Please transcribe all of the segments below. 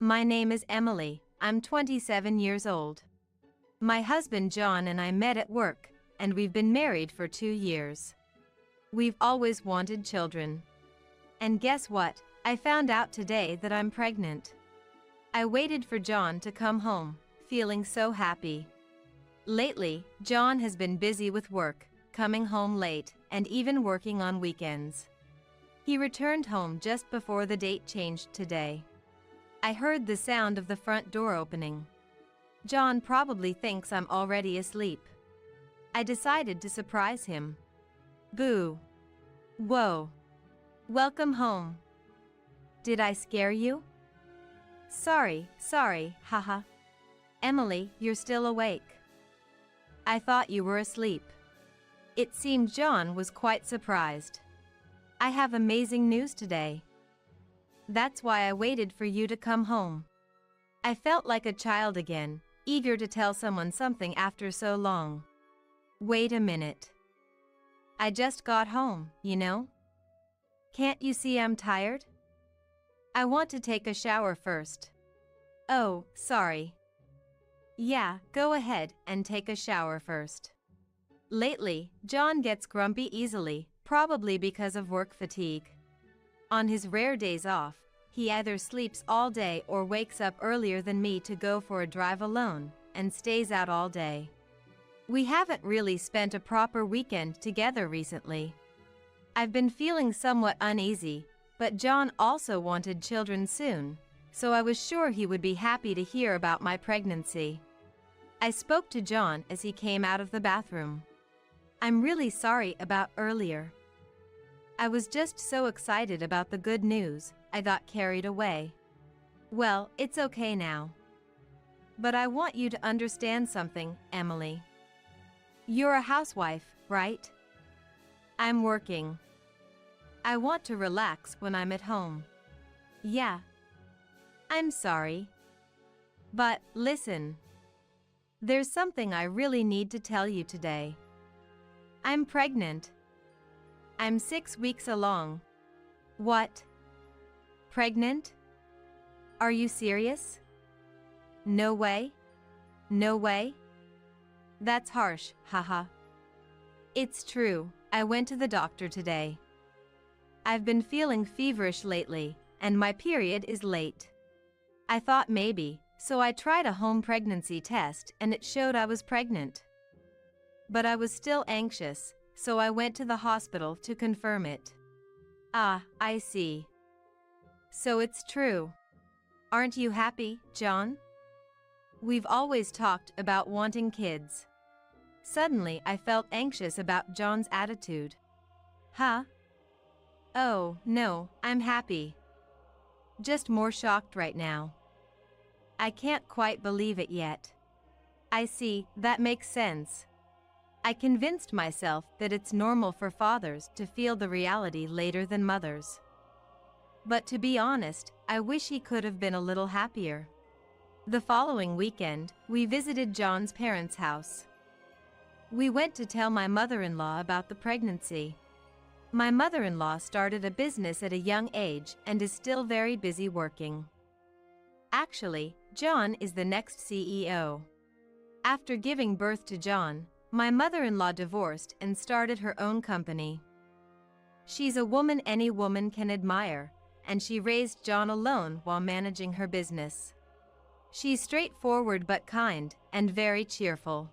My name is Emily, I'm 27 years old. My husband John and I met at work, and we've been married for 2 years. We've always wanted children. And guess what? I found out today that I'm pregnant. I waited for John to come home, feeling so happy. Lately, John has been busy with work, coming home late, and even working on weekends. He returned home just before the date changed today. I heard the sound of the front door opening. John probably thinks I'm already asleep. I decided to surprise him. Boo! Whoa! Welcome home. Did I scare you? Sorry, haha. Emily, you're still awake. I thought you were asleep. It seemed John was quite surprised. I have amazing news today. That's why I waited for you to come home. I felt like a child again, eager to tell someone something after so long. Wait a minute. I just got home, you know? Can't you see I'm tired? I want to take a shower first. Oh, sorry. Yeah, go ahead and take a shower first. Lately, John gets grumpy easily, probably because of work fatigue. On his rare days off, he either sleeps all day or wakes up earlier than me to go for a drive alone, and stays out all day. We haven't really spent a proper weekend together recently. I've been feeling somewhat uneasy, but John also wanted children soon, so I was sure he would be happy to hear about my pregnancy. I spoke to John as he came out of the bathroom. I'm really sorry about earlier. I was just so excited about the good news, I got carried away. Well, it's okay now. But I want you to understand something, Emily. You're a housewife, right? I'm working. I want to relax when I'm at home. Yeah. I'm sorry. But, listen. There's something I really need to tell you today. I'm pregnant. I'm 6 weeks along. What? Pregnant? Are you serious? No way? No way? That's harsh, haha. It's true, I went to the doctor today. I've been feeling feverish lately, and my period is late. I thought maybe, so I tried a home pregnancy test and it showed I was pregnant. But I was still anxious, so I went to the hospital to confirm it. Ah, I see. So it's true. Aren't you happy, John? We've always talked about wanting kids. Suddenly I felt anxious about John's attitude. Huh? Oh, no, I'm happy. Just more shocked right now. I can't quite believe it yet. I see, that makes sense. I convinced myself that it's normal for fathers to feel the reality later than mothers. But to be honest, I wish he could have been a little happier. The following weekend, we visited John's parents' house. We went to tell my mother-in-law about the pregnancy. My mother-in-law started a business at a young age and is still very busy working. Actually, John is the next CEO. After giving birth to John, my mother-in-law divorced and started her own company. She's a woman any woman can admire, and she raised John alone while managing her business. She's straightforward but kind, and very cheerful.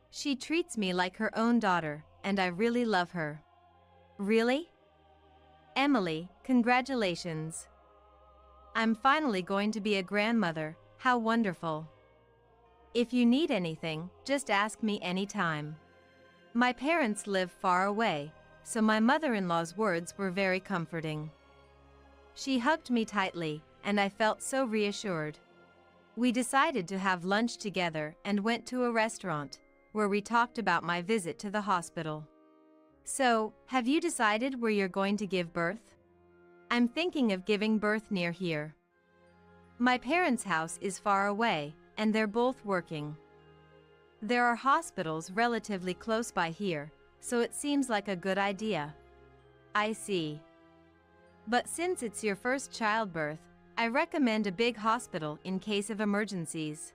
She treats me like her own daughter, and I really love her. Really? Emily, congratulations. I'm finally going to be a grandmother, how wonderful. If you need anything, just ask me anytime. My parents live far away, so my mother-in-law's words were very comforting. She hugged me tightly, and I felt so reassured. We decided to have lunch together and went to a restaurant, where we talked about my visit to the hospital. So, have you decided where you're going to give birth? I'm thinking of giving birth near here. My parents' house is far away, and they're both working. There are hospitals relatively close by here, so it seems like a good idea. I see. But since it's your first childbirth, I recommend a big hospital in case of emergencies.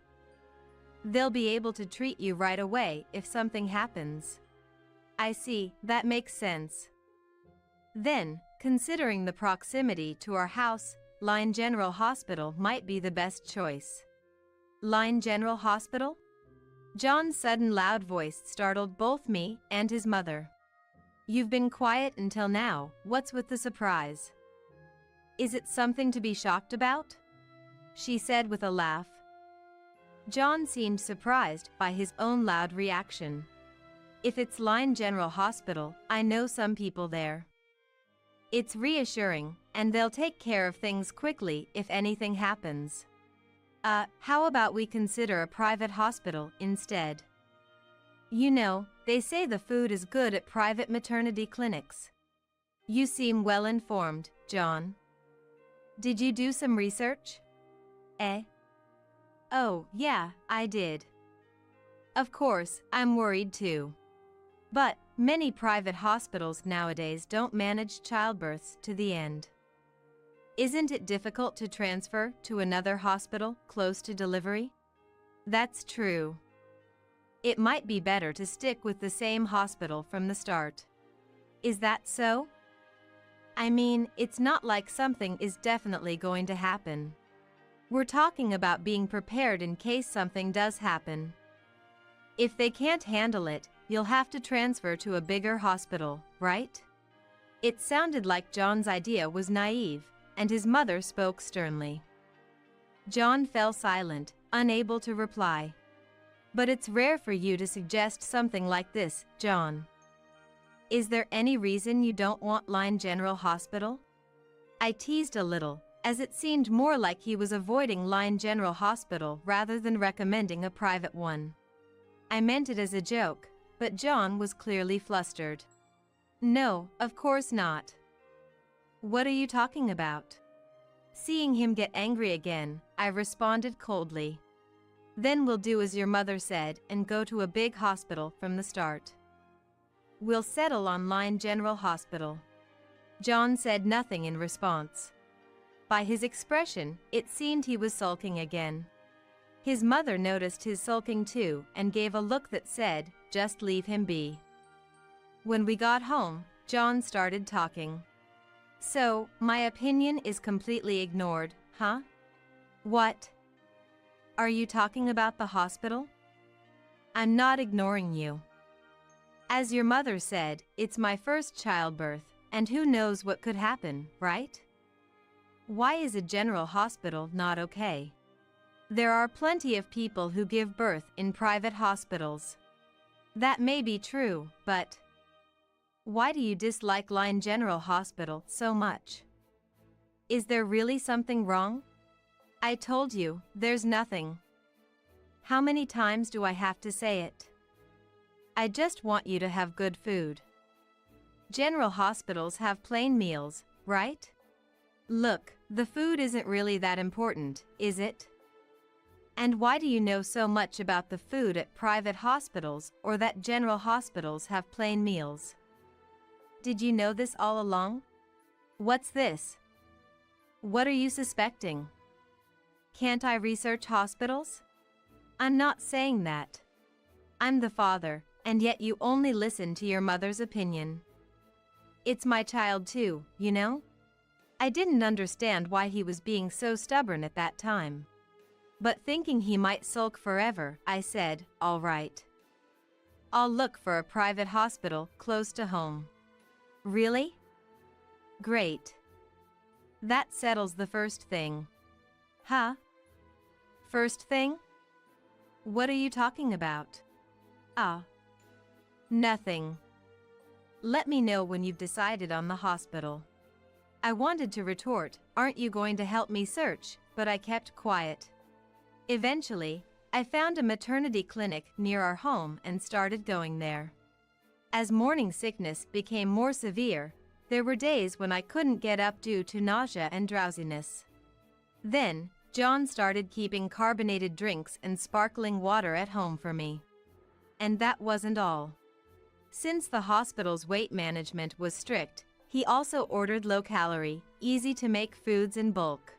They'll be able to treat you right away if something happens. I see, that makes sense. Then, considering the proximity to our house, Line General Hospital might be the best choice. Line General Hospital? John's sudden loud voice startled both me and his mother. You've been quiet until now, what's with the surprise? Is it something to be shocked about? She said with a laugh. John seemed surprised by his own loud reaction. If it's Line General Hospital, I know some people there. It's reassuring, and they'll take care of things quickly if anything happens. How about we consider a private hospital instead? You know, they say the food is good at private maternity clinics. You seem well informed, John. Did you do some research? Oh, yeah, I did. Of course, I'm worried too. But many private hospitals nowadays don't manage childbirths to the end. Isn't it difficult to transfer to another hospital close to delivery? That's true. It might be better to stick with the same hospital from the start. Is that so? I mean, it's not like something is definitely going to happen. We're talking about being prepared in case something does happen. If they can't handle it, you'll have to transfer to a bigger hospital, right? It sounded like John's idea was naive, and his mother spoke sternly. John fell silent, unable to reply. But it's rare for you to suggest something like this, John. Is there any reason you don't want Line General Hospital? I teased a little, as it seemed more like he was avoiding Line General Hospital rather than recommending a private one. I meant it as a joke, but John was clearly flustered. No, of course not. What are you talking about? Seeing him get angry again, I responded coldly. Then we'll do as your mother said and go to a big hospital from the start. We'll settle on Line General Hospital. John said nothing in response. By his expression, it seemed he was sulking again. His mother noticed his sulking too and gave a look that said, just leave him be. When we got home, John started talking. So, my opinion is completely ignored, huh? What? Are you talking about the hospital? I'm not ignoring you. As your mother said, it's my first childbirth, and who knows what could happen, right? Why is a general hospital not okay? There are plenty of people who give birth in private hospitals. That may be true, but why do you dislike Line General Hospital so much? Is there really something wrong? I told you, there's nothing. How many times do I have to say it? I just want you to have good food. General hospitals have plain meals, right? Look, the food isn't really that important, is it? And why do you know so much about the food at private hospitals or that general hospitals have plain meals? Did you know this all along? What's this? What are you suspecting? Can't I research hospitals? I'm not saying that. I'm the father, and yet you only listen to your mother's opinion. It's my child too, you know? I didn't understand why he was being so stubborn at that time. But thinking he might sulk forever, I said, all right. I'll look for a private hospital close to home. Really? Great. That settles the first thing. Huh? First thing? What are you talking about? Nothing. Let me know when you've decided on the hospital. I wanted to retort, aren't you going to help me search, but I kept quiet. Eventually, I found a maternity clinic near our home and started going there. As morning sickness became more severe, there were days when I couldn't get up due to nausea and drowsiness. Then, John started keeping carbonated drinks and sparkling water at home for me. And that wasn't all. Since the hospital's weight management was strict, he also ordered low-calorie, easy-to-make foods in bulk.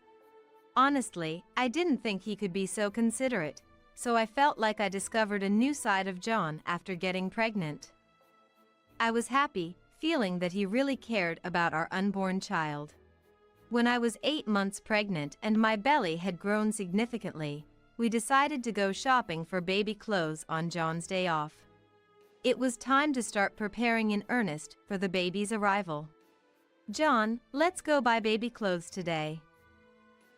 Honestly, I didn't think he could be so considerate, so I felt like I discovered a new side of John after getting pregnant. I was happy, feeling that he really cared about our unborn child. When I was 8 months pregnant and my belly had grown significantly, we decided to go shopping for baby clothes on John's day off. It was time to start preparing in earnest for the baby's arrival. "John, let's go buy baby clothes today.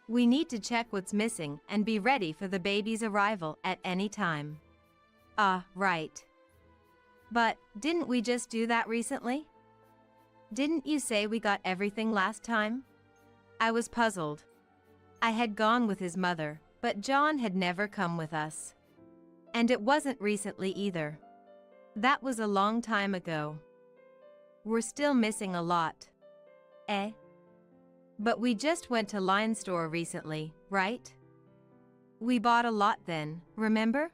We need to check what's missing and be ready for the baby's arrival at any time." Right. But didn't we just do that recently? Didn't you say we got everything last time? I was puzzled. I had gone with his mother, but John had never come with us. And it wasn't recently either. That was a long time ago. We're still missing a lot. But we just went to Line Store recently, right? We bought a lot then, remember?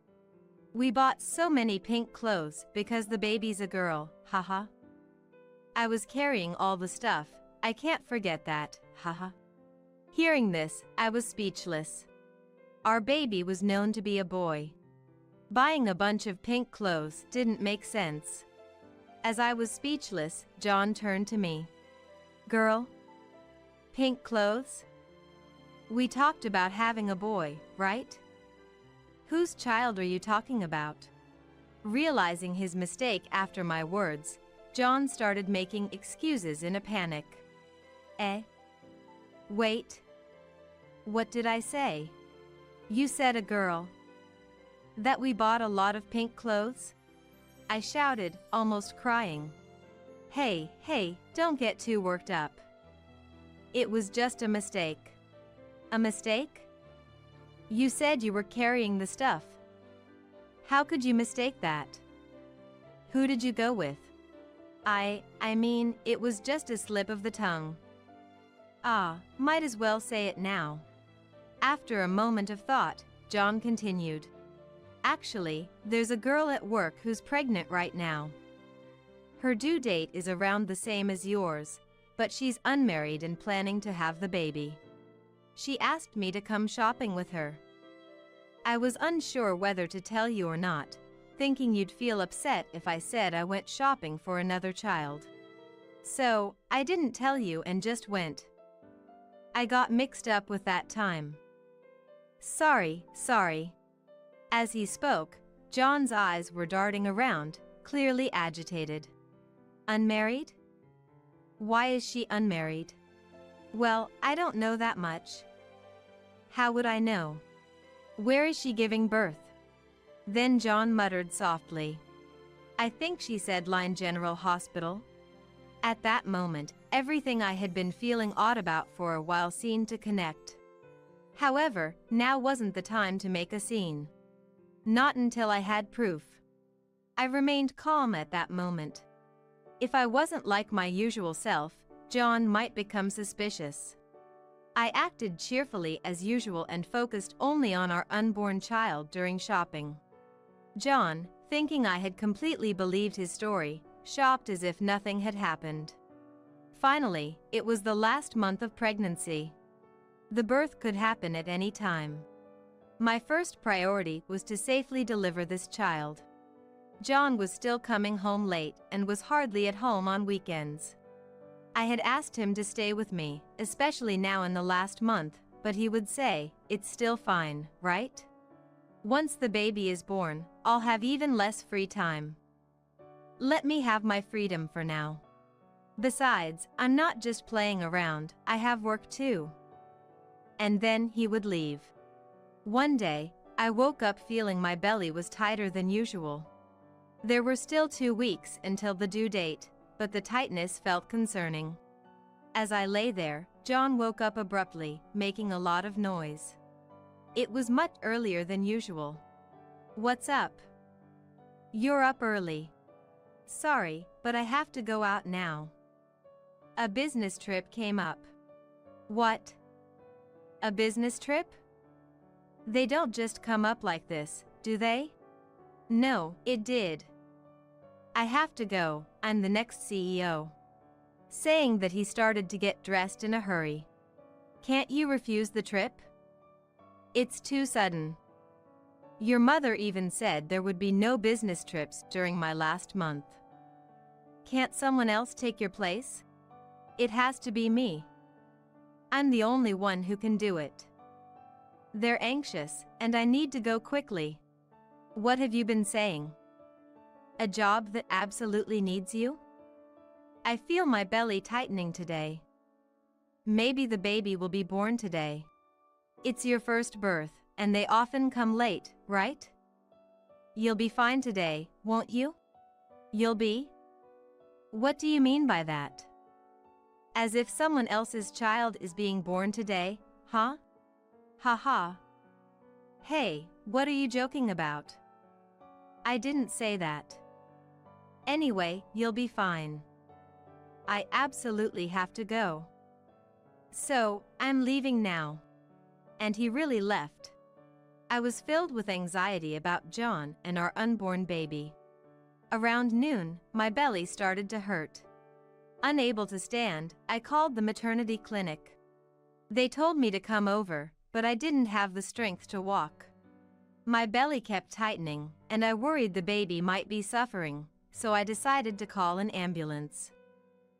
We bought so many pink clothes because the baby's a girl, haha. I was carrying all the stuff, I can't forget that, haha. Hearing this, I was speechless. Our baby was known to be a boy. Buying a bunch of pink clothes didn't make sense. As I was speechless, John turned to me. "Girl? Pink clothes? We talked about having a boy, right? Whose child are you talking about?" Realizing his mistake after my words, John started making excuses in a panic. Wait. What did I say? You said a girl. That we bought a lot of pink clothes? I shouted, almost crying. Hey, don't get too worked up. It was just a mistake. A mistake? You said you were carrying the stuff. How could you mistake that? Who did you go with? I mean, it was just a slip of the tongue. Might as well say it now. After a moment of thought, John continued. Actually, there's a girl at work who's pregnant right now. Her due date is around the same as yours, but she's unmarried and planning to have the baby. She asked me to come shopping with her. I was unsure whether to tell you or not, thinking you'd feel upset if I said I went shopping for another child. So, I didn't tell you and just went. I got mixed up with that time. Sorry. As he spoke, John's eyes were darting around, clearly agitated. Unmarried? Why is she unmarried? Well, I don't know that much. How would I know? Where is she giving birth? Then John muttered softly. I think she said Line General Hospital. At that moment, everything I had been feeling odd about for a while seemed to connect. However, now wasn't the time to make a scene. Not until I had proof. I remained calm at that moment. If I wasn't like my usual self, John might become suspicious. I acted cheerfully as usual and focused only on our unborn child during shopping. John, thinking I had completely believed his story, shopped as if nothing had happened. Finally, it was the last month of pregnancy. The birth could happen at any time. My first priority was to safely deliver this child. John was still coming home late and was hardly at home on weekends. I had asked him to stay with me, especially now in the last month, but he would say, "It's still fine, right? Once the baby is born, I'll have even less free time. Let me have my freedom for now. Besides, I'm not just playing around, I have work too." And then he would leave. One day, I woke up feeling my belly was tighter than usual. There were still 2 weeks until the due date, but the tightness felt concerning. As I lay there, John woke up abruptly, making a lot of noise. It was much earlier than usual. What's up? You're up early. Sorry, but I have to go out now. A business trip came up. What? A business trip? They don't just come up like this, do they? No, it did. I have to go, I'm the next CEO. Saying that he started to get dressed in a hurry. Can't you refuse the trip? It's too sudden. Your mother even said there would be no business trips during my last month. Can't someone else take your place? It has to be me. I'm the only one who can do it. They're anxious, and I need to go quickly. What have you been saying? A job that absolutely needs you? I feel my belly tightening today. Maybe the baby will be born today. It's your first birth, and they often come late, right? You'll be fine today, won't you? You'll be? What do you mean by that? As if someone else's child is being born today, huh? Ha ha. Hey, what are you joking about? I didn't say that. Anyway, you'll be fine. I absolutely have to go. So, I'm leaving now. And he really left. I was filled with anxiety about John and our unborn baby. Around noon, my belly started to hurt. Unable to stand, I called the maternity clinic. They told me to come over, but I didn't have the strength to walk. My belly kept tightening, and I worried the baby might be suffering, so I decided to call an ambulance.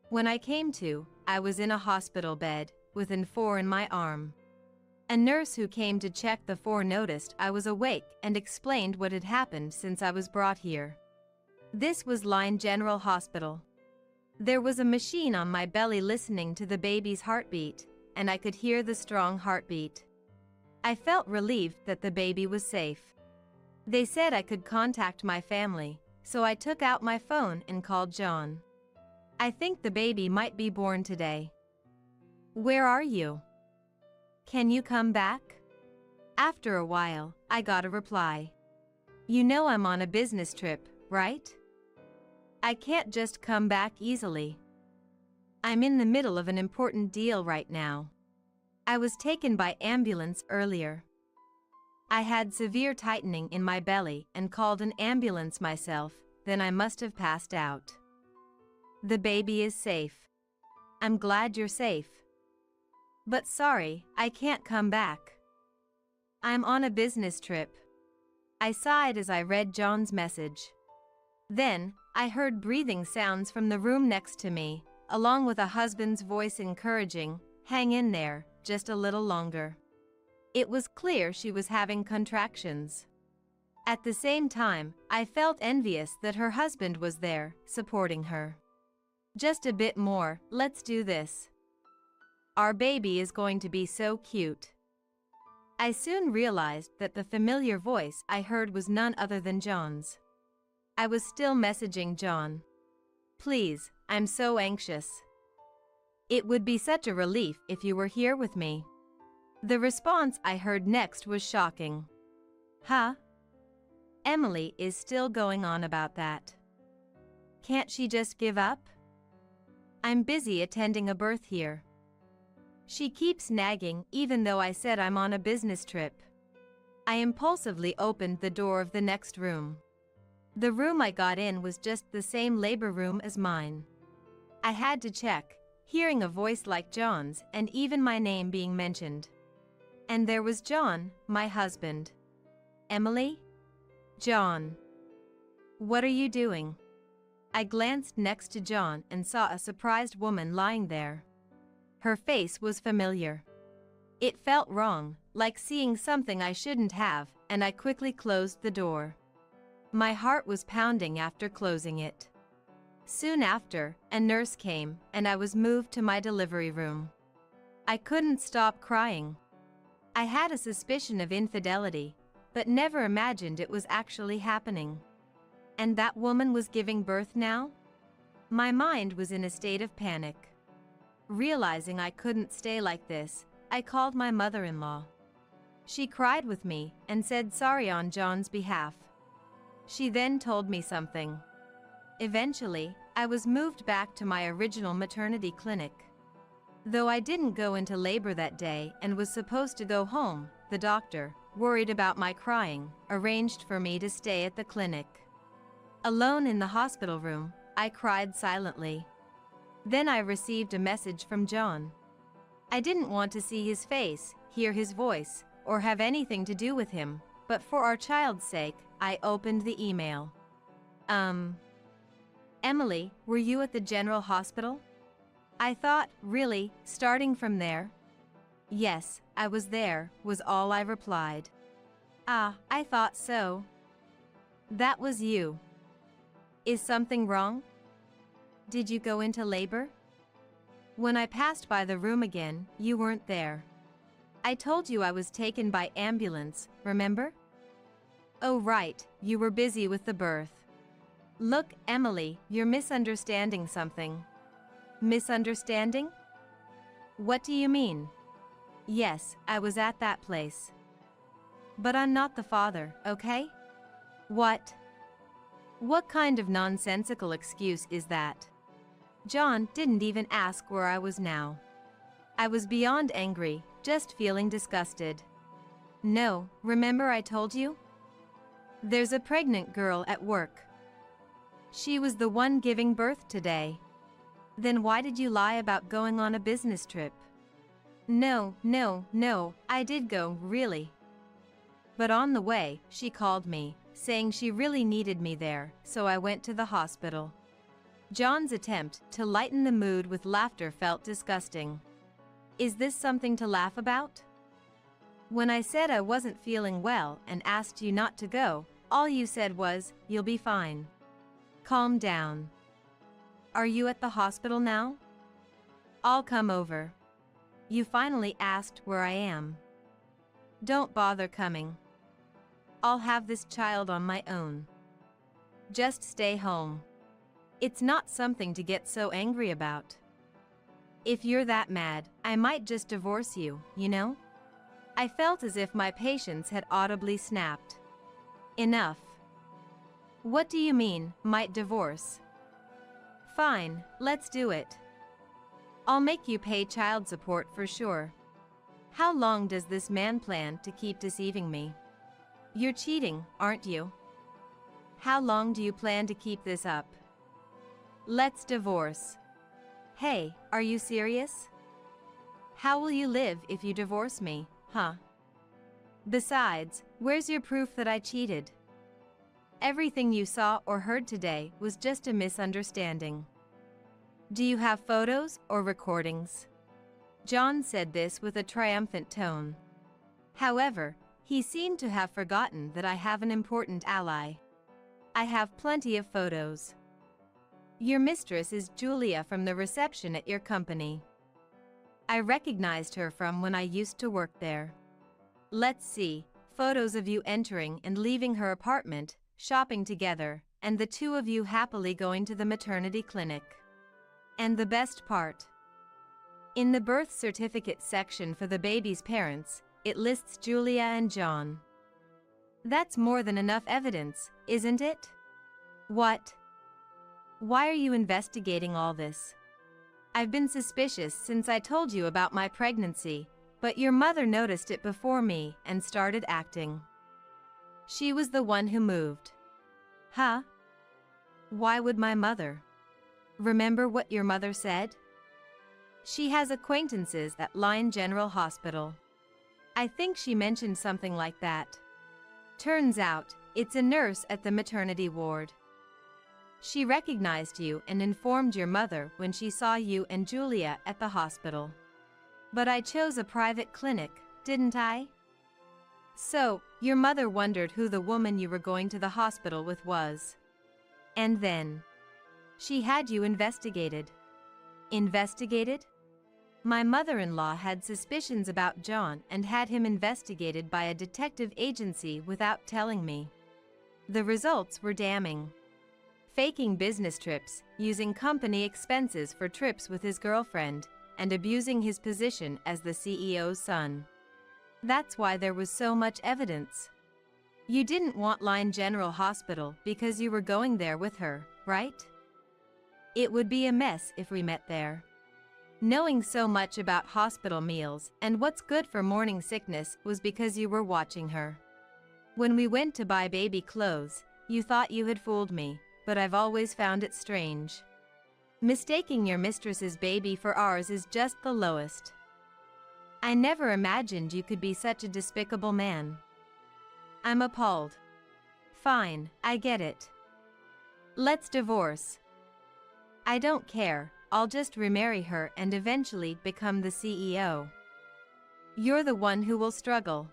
When I came to, I was in a hospital bed, with an 4 in my arm. A nurse who came to check the 4 noticed I was awake and explained what had happened since I was brought here. This was Line General Hospital. There was a machine on my belly listening to the baby's heartbeat, and I could hear the strong heartbeat. I felt relieved that the baby was safe. They said I could contact my family, so I took out my phone and called John. I think the baby might be born today. Where are you? Can you come back? After a while, I got a reply. You know I'm on a business trip, right? I can't just come back easily. I'm in the middle of an important deal right now. I was taken by ambulance earlier. I had severe tightening in my belly and called an ambulance myself, then I must have passed out. The baby is safe. I'm glad you're safe. But sorry, I can't come back. I'm on a business trip. I sighed as I read John's message. Then, I heard breathing sounds from the room next to me, along with a husband's voice encouraging, "Hang in there, just a little longer." It was clear she was having contractions. At the same time, I felt envious that her husband was there, supporting her. Just a bit more, let's do this. Our baby is going to be so cute. I soon realized that the familiar voice I heard was none other than John's. I was still messaging John. Please, I'm so anxious. It would be such a relief if you were here with me. The response I heard next was shocking. Huh? Emily is still going on about that. Can't she just give up? I'm busy attending a birth here. She keeps nagging even though I said I'm on a business trip. I impulsively opened the door of the next room. The room I got in was just the same labor room as mine. I had to check, hearing a voice like John's and even my name being mentioned. And there was John, my husband. Emily? John. What are you doing? I glanced next to John and saw a surprised woman lying there. Her face was familiar. It felt wrong, like seeing something I shouldn't have, and I quickly closed the door. My heart was pounding after closing it. Soon after, a nurse came, and I was moved to my delivery room. I couldn't stop crying. I had a suspicion of infidelity, but never imagined it was actually happening. And that woman was giving birth now? My mind was in a state of panic. Realizing I couldn't stay like this, I called my mother-in-law. She cried with me and said sorry on John's behalf. She then told me something. Eventually, I was moved back to my original maternity clinic. Though I didn't go into labor that day and was supposed to go home, the doctor, worried about my crying, arranged for me to stay at the clinic. Alone in the hospital room, I cried silently. Then I received a message from John. I didn't want to see his face, hear his voice, or have anything to do with him, but for our child's sake, I opened the email. Emily, were you at the general hospital? I thought, really, starting from there? Yes, I was there, was all I replied. Ah, I thought so. That was you. Is something wrong? Did you go into labor? When I passed by the room again, you weren't there. I told you I was taken by ambulance, remember? Oh right, you were busy with the birth. Look, Emily, you're misunderstanding something. Misunderstanding? What do you mean? Yes, I was at that place. But I'm not the father, okay? What? What kind of nonsensical excuse is that? John didn't even ask where I was now. I was beyond angry, just feeling disgusted. No, remember I told you? There's a pregnant girl at work. She was the one giving birth today. Then why did you lie about going on a business trip? No, I did go, really. But on the way, she called me, saying she really needed me there, so I went to the hospital. John's attempt to lighten the mood with laughter felt disgusting. Is this something to laugh about? When I said I wasn't feeling well and asked you not to go, all you said was, "You'll be fine. Calm down." Are you at the hospital now? I'll come over. You finally asked where I am. Don't bother coming. I'll have this child on my own. Just stay home. It's not something to get so angry about. If you're that mad, I might just divorce you, you know? I felt as if my patience had audibly snapped. Enough. What do you mean, might divorce? Fine, let's do it. I'll make you pay child support for sure. How long does this man plan to keep deceiving me? You're cheating, aren't you? How long do you plan to keep this up? Let's divorce. Hey, are you serious? How will you live if you divorce me, huh? Besides, where's your proof that I cheated? Everything you saw or heard today was just a misunderstanding. Do you have photos or recordings? John said this with a triumphant tone. However, he seemed to have forgotten that I have an important ally. I have plenty of photos. Your mistress is Julia from the reception at your company. I recognized her from when I used to work there. Let's see, photos of you entering and leaving her apartment, shopping together, and the two of you happily going to the maternity clinic. And the best part. In the birth certificate section for the baby's parents, it lists Julia and John. That's more than enough evidence, isn't it? What? Why are you investigating all this? I've been suspicious since I told you about my pregnancy, but your mother noticed it before me and started acting. She was the one who moved. Huh? Why would my mother? Remember what your mother said? She has acquaintances at Lyon General Hospital. I think she mentioned something like that. Turns out, it's a nurse at the maternity ward. She recognized you and informed your mother when she saw you and Julia at the hospital. But I chose a private clinic, didn't I? So, your mother wondered who the woman you were going to the hospital with was. And then, she had you investigated. Investigated? My mother-in-law had suspicions about John and had him investigated by a detective agency without telling me. The results were damning. Faking business trips, using company expenses for trips with his girlfriend, and abusing his position as the CEO's son. That's why there was so much evidence. You didn't want Lyon General Hospital because you were going there with her, right? It would be a mess if we met there. Knowing so much about hospital meals and what's good for morning sickness was because you were watching her. When we went to buy baby clothes, you thought you had fooled me, but I've always found it strange. Mistaking your mistress's baby for ours is just the lowest. I never imagined you could be such a despicable man. I'm appalled. Fine, I get it. Let's divorce. I don't care, I'll just remarry her and eventually become the CEO. You're the one who will struggle.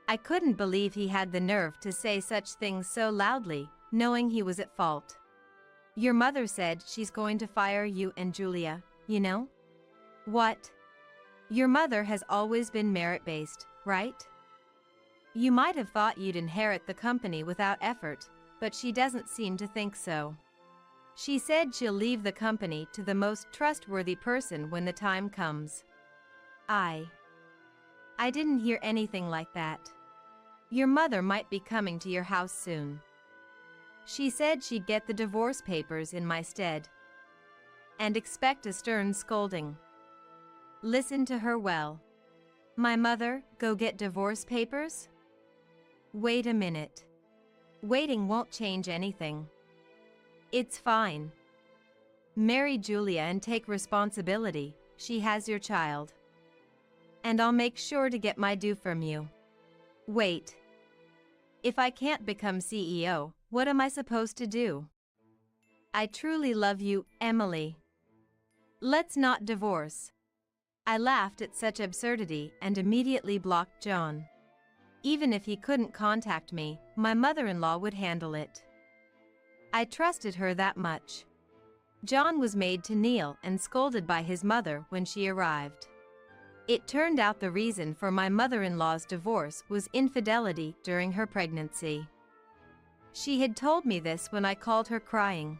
I couldn't believe he had the nerve to say such things so loudly, knowing he was at fault. Your mother said she's going to fire you and Julia, you know? What? Your mother has always been merit-based, right? You might have thought you'd inherit the company without effort, but she doesn't seem to think so. She said she'll leave the company to the most trustworthy person when the time comes. I didn't hear anything like that. Your mother might be coming to your house soon. She said she'd get the divorce papers in my stead. And expect a stern scolding. Listen to her well. My mother, go get divorce papers? Wait a minute. Waiting won't change anything. It's fine. Marry Julia and take responsibility, she has your child. And I'll make sure to get my due from you. Wait. If I can't become CEO, what am I supposed to do? I truly love you, Emily. Let's not divorce. I laughed at such absurdity and immediately blocked John. Even if he couldn't contact me, my mother-in-law would handle it. I trusted her that much. John was made to kneel and scolded by his mother when she arrived. It turned out the reason for my mother-in-law's divorce was infidelity during her pregnancy. She had told me this when I called her crying.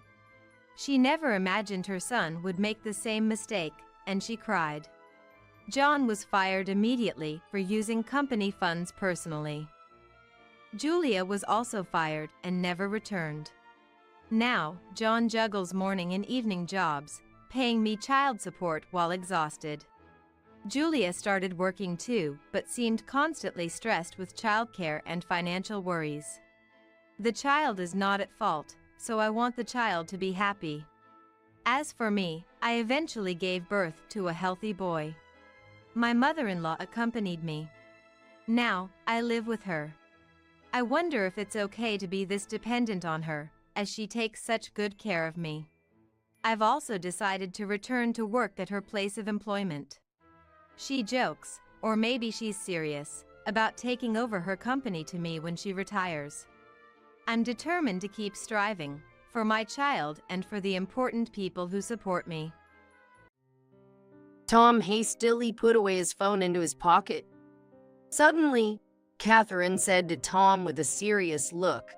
She never imagined her son would make the same mistake, and she cried. John was fired immediately for using company funds personally. Julia was also fired and never returned. Now, John juggles morning and evening jobs, paying me child support while exhausted. Julia started working too, but seemed constantly stressed with childcare and financial worries. The child is not at fault, so I want the child to be happy. As for me, I eventually gave birth to a healthy boy. My mother-in-law accompanied me. Now, I live with her. I wonder if it's okay to be this dependent on her, as she takes such good care of me. I've also decided to return to work at her place of employment. She jokes, or maybe she's serious, about taking over her company to me when she retires. I'm determined to keep striving, for my child and for the important people who support me. Tom hastily put away his phone into his pocket. Suddenly, Catherine said to Tom with a serious look,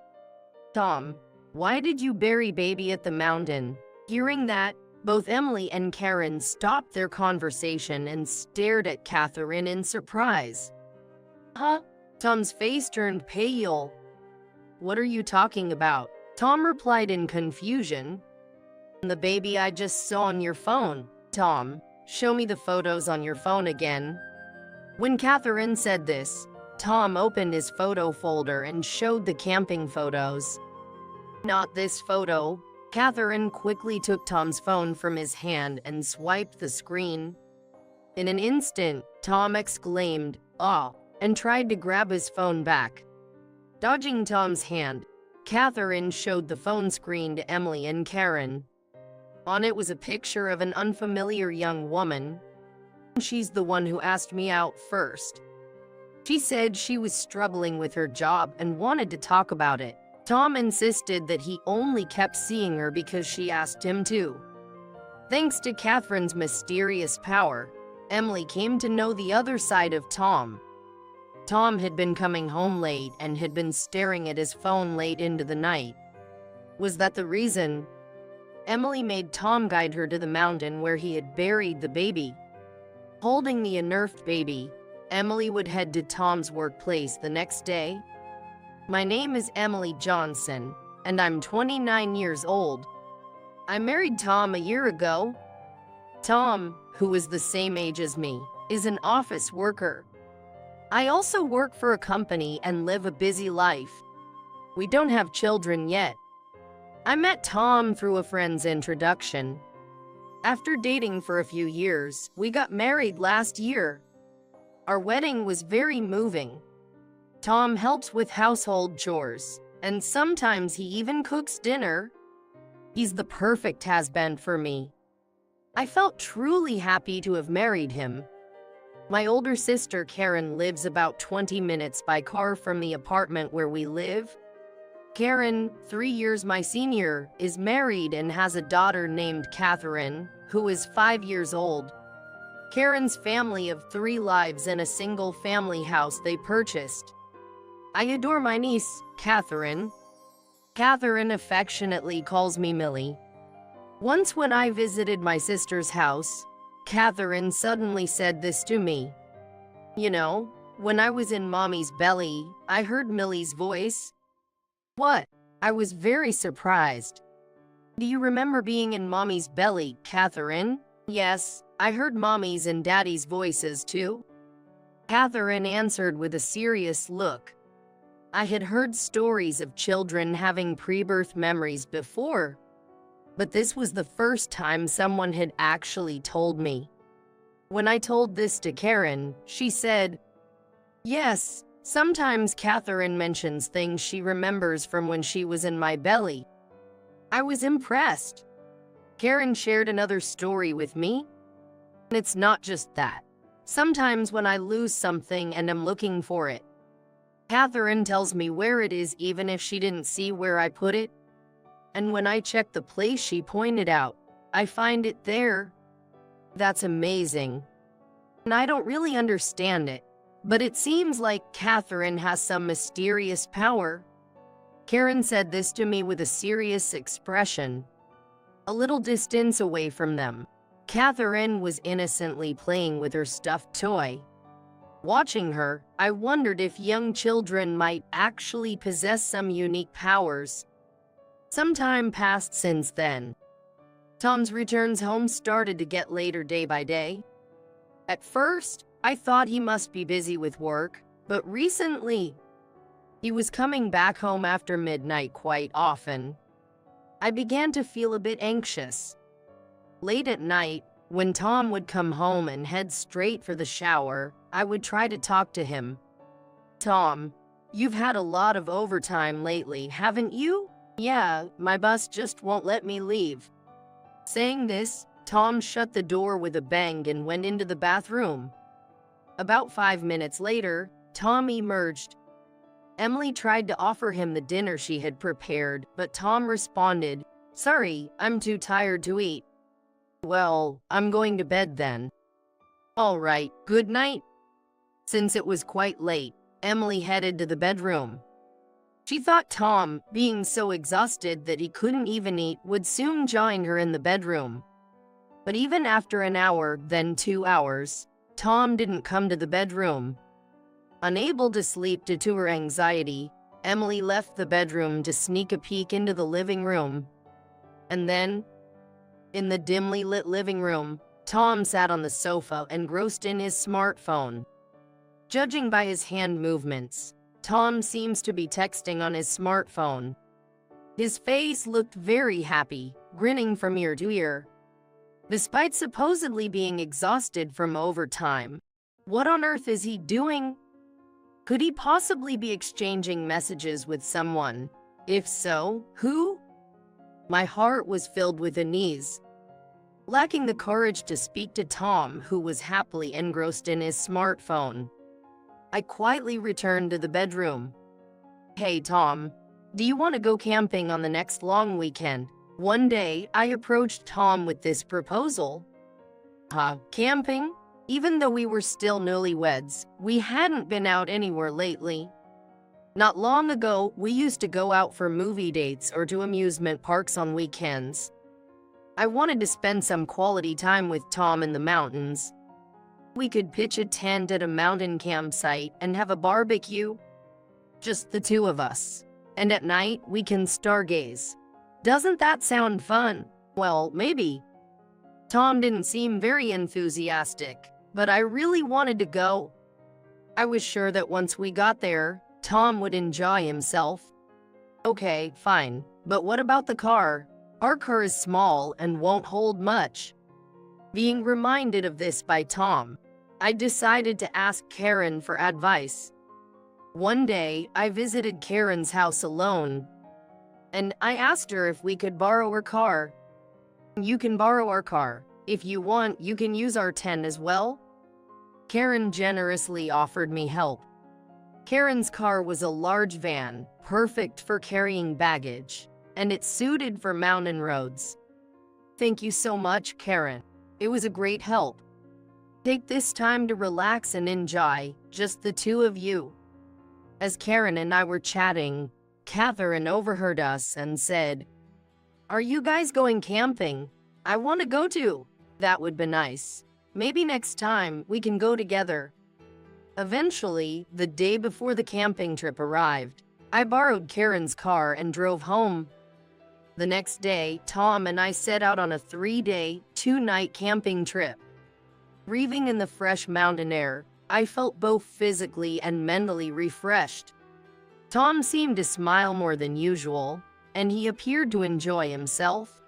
"Tom, why did you bury baby at the mountain?" Hearing that, both Emily and Karen stopped their conversation and stared at Catherine in surprise. "Huh?" Tom's face turned pale. "What are you talking about?" Tom replied in confusion. "The baby I just saw on your phone." "Tom, show me the photos on your phone again." When Catherine said this, Tom opened his photo folder and showed the camping photos. "Not this photo." Catherine quickly took Tom's phone from his hand and swiped the screen. In an instant, Tom exclaimed, "Ah," and tried to grab his phone back. Dodging Tom's hand, Catherine showed the phone screen to Emily and Karen. On it was a picture of an unfamiliar young woman. "She's the one who asked me out first. She said she was struggling with her job and wanted to talk about it. Tom insisted that he only kept seeing her because she asked him to." Thanks to Catherine's mysterious power, Emily came to know the other side of Tom. Tom had been coming home late and had been staring at his phone late into the night. Was that the reason? Emily made Tom guide her to the mountain where he had buried the baby. Holding the unearthed baby, Emily would head to Tom's workplace the next day. "My name is Emily Johnson, and I'm 29 years old. I married Tom a year ago. Tom, who is the same age as me, is an office worker. I also work for a company and live a busy life. We don't have children yet. I met Tom through a friend's introduction. After dating for a few years, we got married last year. Our wedding was very moving. Tom helps with household chores, and sometimes he even cooks dinner. He's the perfect husband for me. I felt truly happy to have married him. My older sister Karen lives about 20 minutes by car from the apartment where we live. Karen, 3 years my senior, is married and has a daughter named Catherine, who is 5 years old. Karen's family of 3 lives in a single family house they purchased. I adore my niece, Catherine. Catherine affectionately calls me Millie. Once when I visited my sister's house, Catherine suddenly said this to me. You know, when I was in Mommy's belly, I heard Millie's voice. What? I was very surprised. Do you remember being in Mommy's belly, Catherine? Yes, I heard Mommy's and Daddy's voices too. Catherine answered with a serious look. I had heard stories of children having pre-birth memories before, but this was the first time someone had actually told me. When I told this to Karen, she said, yes, sometimes Catherine mentions things she remembers from when she was in my belly. I was impressed. Karen shared another story with me. And it's not just that. Sometimes when I lose something and am looking for it, Catherine tells me where it is even if she didn't see where I put it. And when I check the place she pointed out, I find it there. That's amazing. And I don't really understand it, but it seems like Catherine has some mysterious power. Karen said this to me with a serious expression. A little distance away from them, Catherine was innocently playing with her stuffed toy. Watching her, I wondered if young children might actually possess some unique powers. Some time passed since then. Tom's returns home started to get later day by day. At first, I thought he must be busy with work, but recently, he was coming back home after midnight quite often. I began to feel a bit anxious. Late at night, when Tom would come home and head straight for the shower, I would try to talk to him. Tom, you've had a lot of overtime lately, haven't you? Yeah, my boss just won't let me leave. Saying this, Tom shut the door with a bang and went into the bathroom. About 5 minutes later, Tom emerged. Emily tried to offer him the dinner she had prepared, but Tom responded, sorry, I'm too tired to eat. Well, I'm going to bed then. All right, good night. Since it was quite late, Emily headed to the bedroom. She thought Tom, being so exhausted that he couldn't even eat, would soon join her in the bedroom. But even after an hour, then 2 hours, Tom didn't come to the bedroom. Unable to sleep due to her anxiety, Emily left the bedroom to sneak a peek into the living room. And then, in the dimly lit living room, Tom sat on the sofa engrossed in his smartphone. Judging by his hand movements, Tom seems to be texting on his smartphone. His face looked very happy, grinning from ear to ear. Despite supposedly being exhausted from overtime, what on earth is he doing? Could he possibly be exchanging messages with someone? If so, who? My heart was filled with unease. Lacking the courage to speak to Tom, who was happily engrossed in his smartphone, I quietly returned to the bedroom. Hey Tom, do you want to go camping on the next long weekend? One day, I approached Tom with this proposal. Camping? Even though we were still newlyweds, we hadn't been out anywhere lately. Not long ago, we used to go out for movie dates or to amusement parks on weekends. I wanted to spend some quality time with Tom in the mountains. We could pitch a tent at a mountain campsite and have a barbecue. Just the two of us. And at night, we can stargaze. Doesn't that sound fun? Well, maybe. Tom didn't seem very enthusiastic, but I really wanted to go. I was sure that once we got there, Tom would enjoy himself. Okay, fine, but what about the car? Our car is small and won't hold much. Being reminded of this by Tom, I decided to ask Karen for advice. One day, I visited Karen's house alone, and I asked her if we could borrow her car. "You can borrow our car. If you want, you can use our 10 as well." Karen generously offered me help. Karen's car was a large van, perfect for carrying baggage, and it's suited for mountain roads. "Thank you so much, Karen. It was a great help. Take this time to relax and enjoy, just the two of you." As Karen and I were chatting, Catherine overheard us and said, "Are you guys going camping? I want to go too." "That would be nice. Maybe next time we can go together." Eventually, the day before the camping trip arrived, I borrowed Karen's car and drove home. The next day, Tom and I set out on a 3-day, 2-night camping trip. Breathing in the fresh mountain air, I felt both physically and mentally refreshed. Tom seemed to smile more than usual, and he appeared to enjoy himself.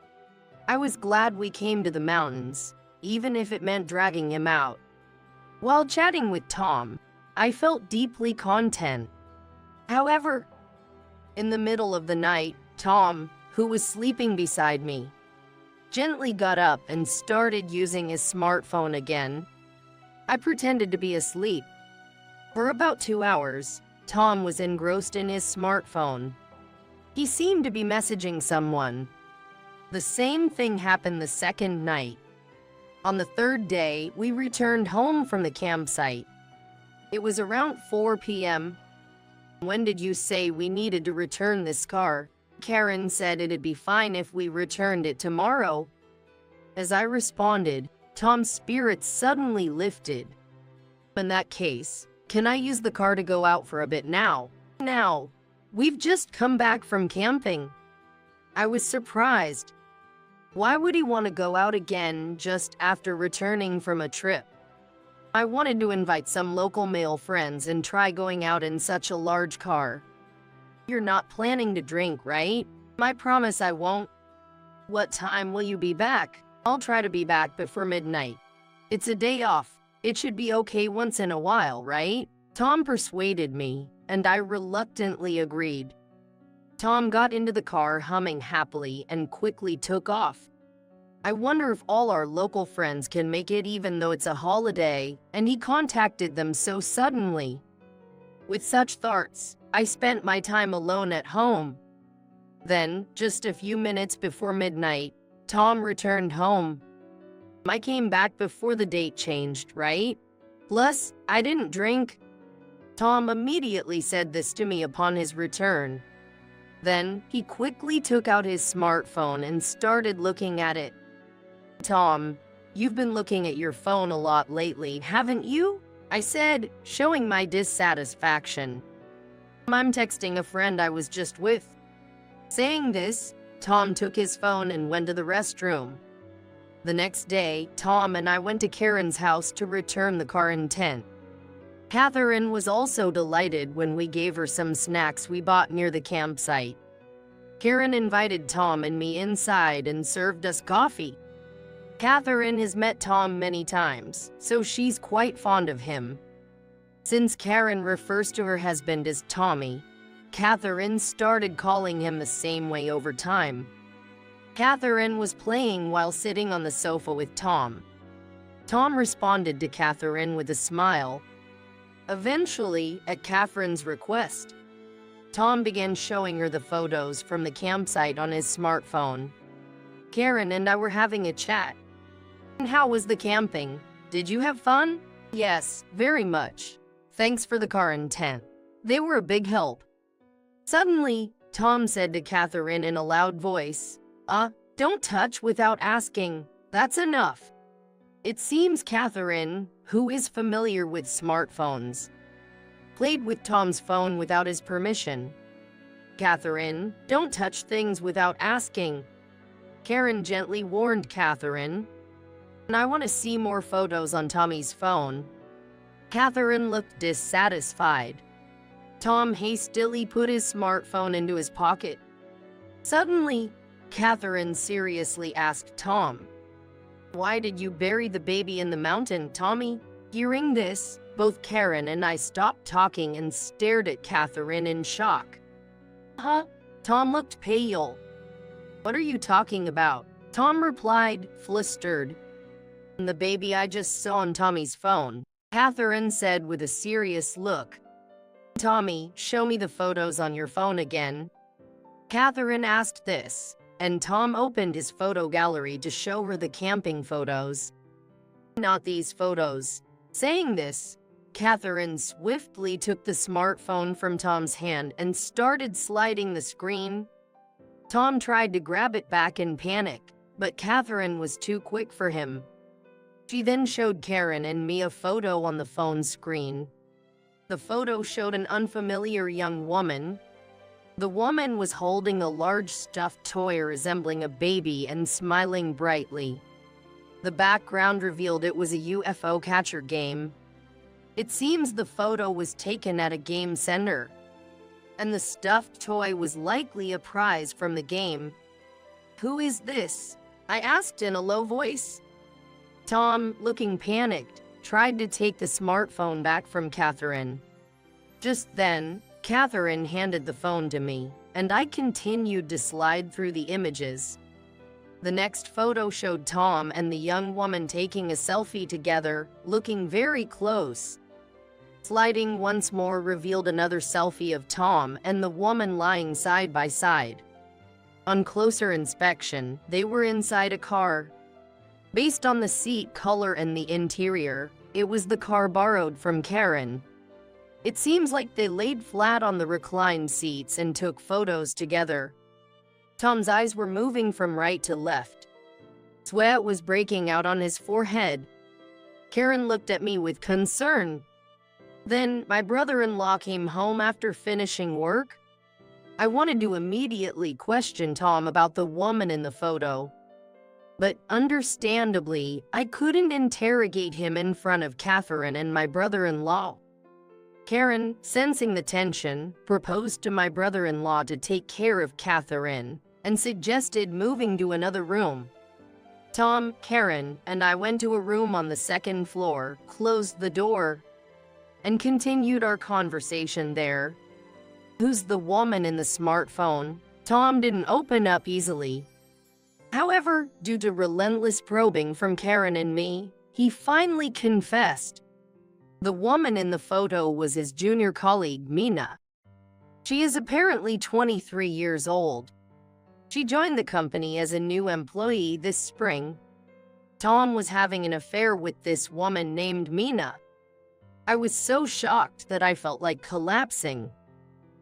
I was glad we came to the mountains, even if it meant dragging him out. While chatting with Tom, I felt deeply content. However, in the middle of the night, Tom, who was sleeping beside me, gently got up and started using his smartphone again. I pretended to be asleep. For about 2 hours, Tom was engrossed in his smartphone. He seemed to be messaging someone. The same thing happened the second night. On the third day, we returned home from the campsite. It was around 4 p.m. "When did you say we needed to return this car?" Karen said it'd be fine if we returned it tomorrow. As I responded, Tom's spirits suddenly lifted. "In that case, can I use the car to go out for a bit now? Now, we've just come back from camping." I was surprised. Why would he want to go out again just after returning from a trip? I wanted to invite some local male friends and try going out in such a large car. "You're not planning to drink, right?" "I promise I won't." "What time will you be back?" "I'll try to be back before midnight. It's a day off. It should be okay once in a while, right?" Tom persuaded me, and I reluctantly agreed. Tom got into the car humming happily and quickly took off. I wonder if all our local friends can make it even though it's a holiday, and he contacted them so suddenly. With such thoughts, I spent my time alone at home. Then, just a few minutes before midnight, Tom returned home. I came back before the date changed, right? Plus, I didn't drink. Tom immediately said this to me upon his return. Then, he quickly took out his smartphone and started looking at it. "Tom, you've been looking at your phone a lot lately, haven't you?" I said, showing my dissatisfaction. "I'm texting a friend I was just with." Saying this, Tom took his phone and went to the restroom. The next day, Tom and I went to Karen's house to return the car and tent. Catherine was also delighted when we gave her some snacks we bought near the campsite. Karen invited Tom and me inside and served us coffee. Catherine has met Tom many times, so she's quite fond of him. Since Karen refers to her husband as Tommy, Catherine started calling him the same way over time. Catherine was playing while sitting on the sofa with Tom. Tom responded to Catherine with a smile. Eventually, at Catherine's request, Tom began showing her the photos from the campsite on his smartphone. Karen and I were having a chat. "And how was the camping? Did you have fun?" "Yes, very much. Thanks for the car and tent. They were a big help." Suddenly, Tom said to Catherine in a loud voice, Don't touch without asking. That's enough." It seems Catherine, who is familiar with smartphones, played with Tom's phone without his permission. "Catherine, don't touch things without asking." Karen gently warned Catherine. "I want to see more photos on Tommy's phone." Catherine looked dissatisfied. Tom hastily put his smartphone into his pocket. Suddenly, Catherine seriously asked Tom, "Why did you bury the baby in the mountain, Tommy?" Hearing this, both Karen and I stopped talking and stared at Catherine in shock. Huh? Tom looked pale. What are you talking about? Tom replied, flustered. The baby I just saw on Tommy's phone, Catherine said with a serious look. Tommy, show me the photos on your phone again. Catherine asked this, and Tom opened his photo gallery to show her the camping photos. Not these photos. Saying this, Catherine swiftly took the smartphone from Tom's hand and started sliding the screen. Tom tried to grab it back in panic, but Catherine was too quick for him. She then showed Karen and me a photo on the phone screen. The photo showed an unfamiliar young woman. The woman was holding a large stuffed toy resembling a baby and smiling brightly. The background revealed it was a UFO catcher game. It seems the photo was taken at a game center, and the stuffed toy was likely a prize from the game. Who is this? I asked in a low voice. Tom, looking panicked, tried to take the smartphone back from Catherine. Just then, Catherine handed the phone to me, and I continued to slide through the images. The next photo showed Tom and the young woman taking a selfie together, looking very close. Sliding once more revealed another selfie of Tom and the woman lying side by side. On closer inspection, they were inside a car. Based on the seat color and the interior, it was the car borrowed from Karen. It seems like they laid flat on the reclined seats and took photos together. Tom's eyes were moving from right to left. Sweat was breaking out on his forehead. Karen looked at me with concern. Then, my brother-in-law came home after finishing work. I wanted to immediately question Tom about the woman in the photo. But understandably, I couldn't interrogate him in front of Catherine and my brother-in-law. Karen, sensing the tension, proposed to my brother-in-law to take care of Catherine and suggested moving to another room. Tom, Karen, and I went to a room on the second floor, closed the door, and continued our conversation there. Who's the woman in the smartphone? Tom didn't open up easily. However, due to relentless probing from Karen and me, he finally confessed. The woman in the photo was his junior colleague, Mina. She is apparently 23 years old. She joined the company as a new employee this spring. Tom was having an affair with this woman named Mina. I was so shocked that I felt like collapsing.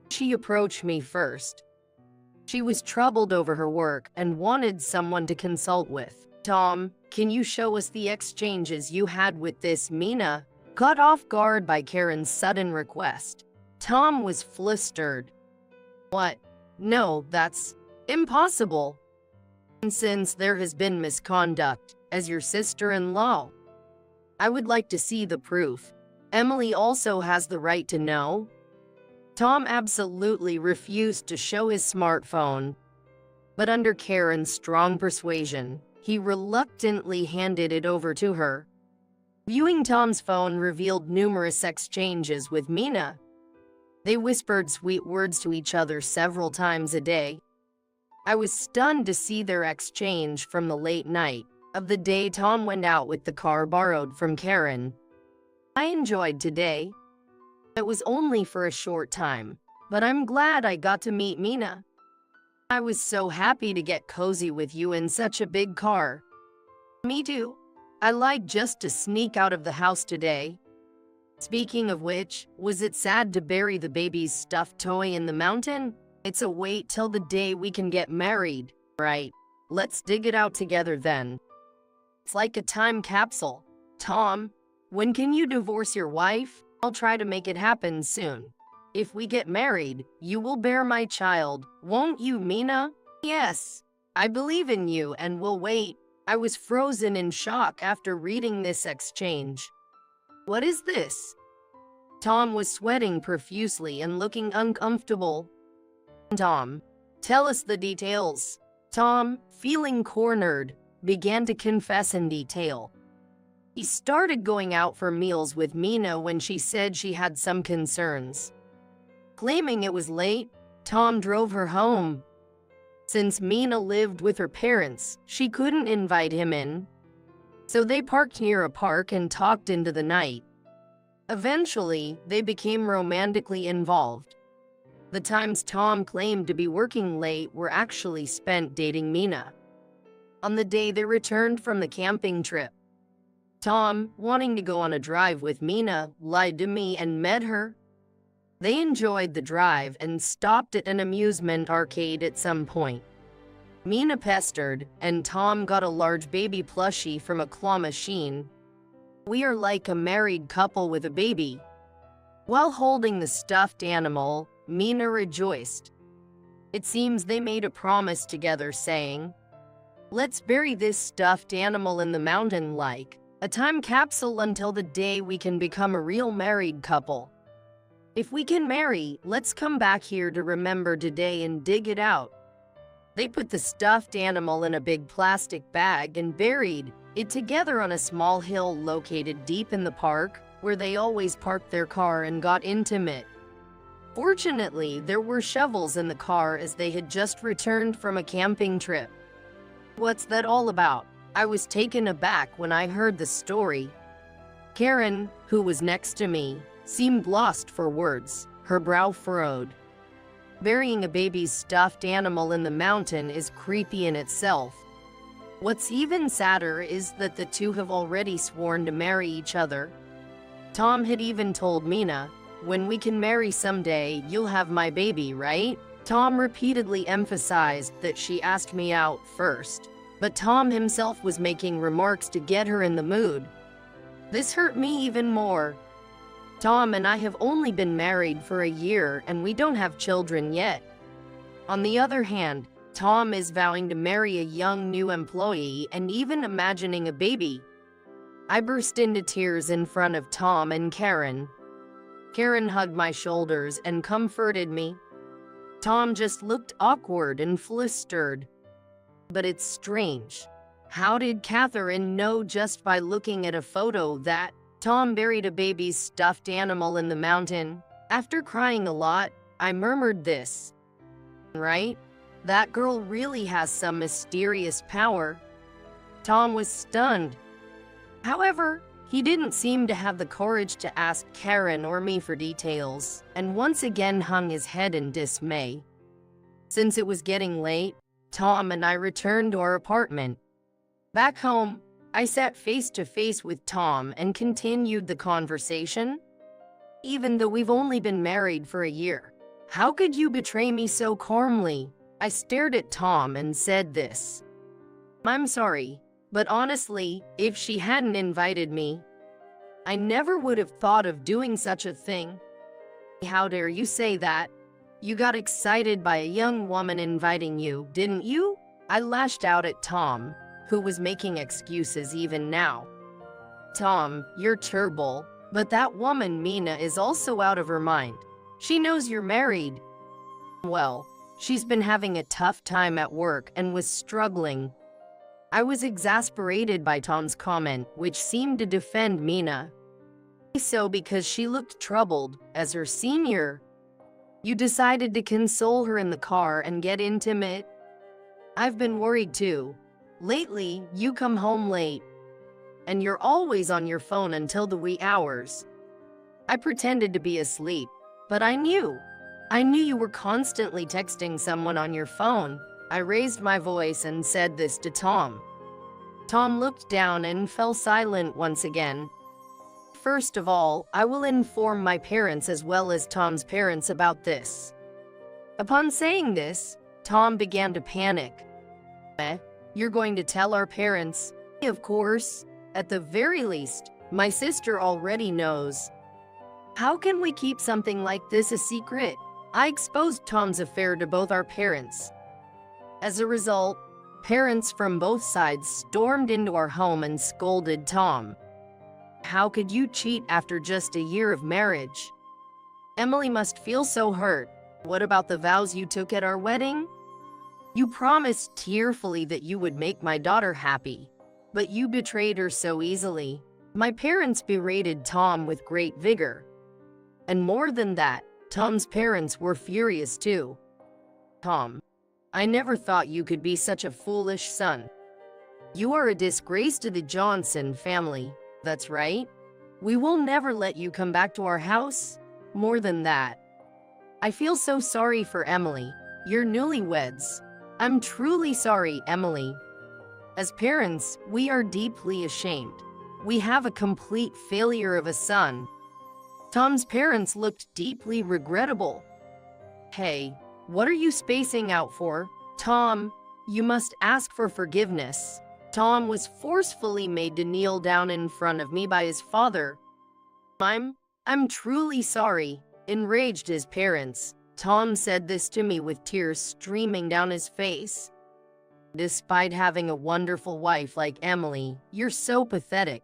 She approached me first. She was troubled over her work and wanted someone to consult with. Tom, can you show us the exchanges you had with this Mina? Caught off guard by Karen's sudden request, Tom was flustered. What? No, that's impossible. Since there has been misconduct, as your sister-in-law, I would like to see the proof. Emily also has the right to know. Tom absolutely refused to show his smartphone, but under Karen's strong persuasion, he reluctantly handed it over to her. Viewing Tom's phone revealed numerous exchanges with Mina. They whispered sweet words to each other several times a day. I was stunned to see their exchange from the late night of the day Tom went out with the car borrowed from Karen. I enjoyed today. It was only for a short time, but I'm glad I got to meet Mina. I was so happy to get cozy with you in such a big car. Me too. I lied just to sneak out of the house today. Speaking of which, was it sad to bury the baby's stuffed toy in the mountain? It's a wait till the day we can get married, right? Let's dig it out together then. It's like a time capsule. Tom, when can you divorce your wife? I'll try to make it happen soon. If we get married, you will bear my child, won't you, Mina? Yes, I believe in you and will wait. I was frozen in shock after reading this exchange. What is this? Tom was sweating profusely and looking uncomfortable. Tom, tell us the details. Tom, feeling cornered, began to confess in detail. He started going out for meals with Mina when she said she had some concerns. Claiming it was late, Tom drove her home. Since Mina lived with her parents, she couldn't invite him in. So they parked near a park and talked into the night. Eventually, they became romantically involved. The times Tom claimed to be working late were actually spent dating Mina. On the day they returned from the camping trip, Tom, wanting to go on a drive with Mina, lied to me and met her. They enjoyed the drive and stopped at an amusement arcade at some point. Mina pestered, and Tom got a large baby plushie from a claw machine. We are like a married couple with a baby. While holding the stuffed animal, Mina rejoiced. It seems they made a promise together saying, "Let's bury this stuffed animal in the mountain like a time capsule until the day we can become a real married couple. If we can marry, let's come back here to remember today and dig it out." They put the stuffed animal in a big plastic bag and buried it together on a small hill located deep in the park, where they always parked their car and got intimate. Fortunately, there were shovels in the car as they had just returned from a camping trip. What's that all about? I was taken aback when I heard the story. Karen, who was next to me, seemed lost for words, her brow furrowed. Burying a baby's stuffed animal in the mountain is creepy in itself. What's even sadder is that the two have already sworn to marry each other. Tom had even told Mina, "When we can marry someday, you'll have my baby, right?" Tom repeatedly emphasized that she asked me out first, but Tom himself was making remarks to get her in the mood. This hurt me even more. Tom and I have only been married for a year and we don't have children yet. On the other hand, Tom is vowing to marry a young new employee and even imagining a baby. I burst into tears in front of Tom and Karen. Karen hugged my shoulders and comforted me. Tom just looked awkward and flustered. But it's strange. How did Catherine know just by looking at a photo that Tom buried a baby's stuffed animal in the mountain? After crying a lot, I murmured this. Right? That girl really has some mysterious power. Tom was stunned. However, he didn't seem to have the courage to ask Karen or me for details, and once again hung his head in dismay. Since it was getting late, Tom and I returned to our apartment. Back home, I sat face to face with Tom and continued the conversation. "Even though we've only been married for a year, how could you betray me so calmly?" I stared at Tom and said this. "I'm sorry, but honestly, if she hadn't invited me, I never would have thought of doing such a thing." "How dare you say that? You got excited by a young woman inviting you, didn't you?" I lashed out at Tom, who was making excuses even now. "Tom, you're terrible, but that woman Mina is also out of her mind. She knows you're married." "Well, she's been having a tough time at work and was struggling." I was exasperated by Tom's comment, which seemed to defend Mina. "So because she looked troubled, as her senior, you decided to console her in the car and get intimate?" "I've been worried too. Lately, you come home late, and you're always on your phone until the wee hours." I pretended to be asleep, but I knew you were constantly texting someone on your phone. I raised my voice and said this to Tom. Tom looked down and fell silent once again. "First of all, I will inform my parents as well as Tom's parents about this." Upon saying this, Tom began to panic. "You're going to tell our parents?" "Of course. At the very least, my sister already knows. How can we keep something like this a secret?" I exposed Tom's affair to both our parents. As a result, parents from both sides stormed into our home and scolded Tom. "How could you cheat after just a year of marriage? Emily must feel so hurt. What about the vows you took at our wedding? You promised tearfully that you would make my daughter happy, but you betrayed her so easily." My parents berated Tom with great vigor. And more than that, Tom's parents were furious too. Tom, I never thought you could be such a foolish son. You are a disgrace to the Johnson family, that's right. We will never let you come back to our house. More than that, I feel so sorry for Emily, your newlyweds. I'm truly sorry, Emily. As parents, we are deeply ashamed. We have a complete failure of a son. Tom's parents looked deeply regrettable. Hey, what are you spacing out for? Tom, you must ask for forgiveness. Tom was forcefully made to kneel down in front of me by his father. I'm truly sorry. Enraged his parents, Tom said this to me with tears streaming down his face. Despite having a wonderful wife like Emily, you're so pathetic.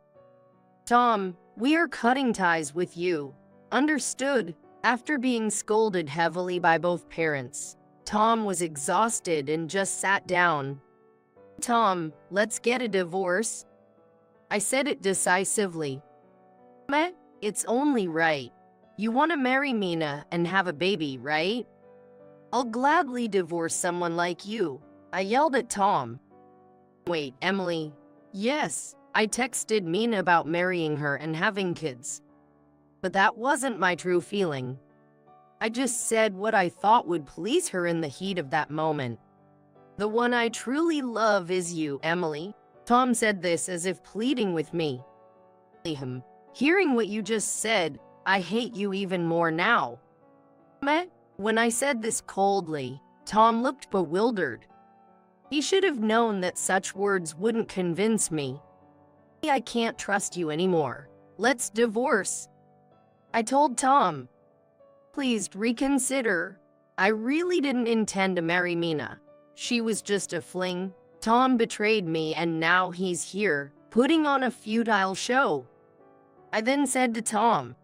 Tom, we are cutting ties with you. Understood? After being scolded heavily by both parents, Tom was exhausted and just sat down. Tom, let's get a divorce. I said it decisively. Meh, it's only right. You want to marry Mina and have a baby, right? I'll gladly divorce someone like you. I yelled at Tom. Wait, Emily. Yes, I texted Mina about marrying her and having kids. But that wasn't my true feeling. I just said what I thought would please her in the heat of that moment. The one I truly love is you, Emily. Tom said this as if pleading with me. Hearing what you just said, I hate you even more now. Meh. When I said this coldly, Tom looked bewildered. He should have known that such words wouldn't convince me. I can't trust you anymore. Let's divorce. I told Tom. Please reconsider. I really didn't intend to marry Mina. She was just a fling. Tom betrayed me and now he's here, putting on a futile show. I then said to Tom,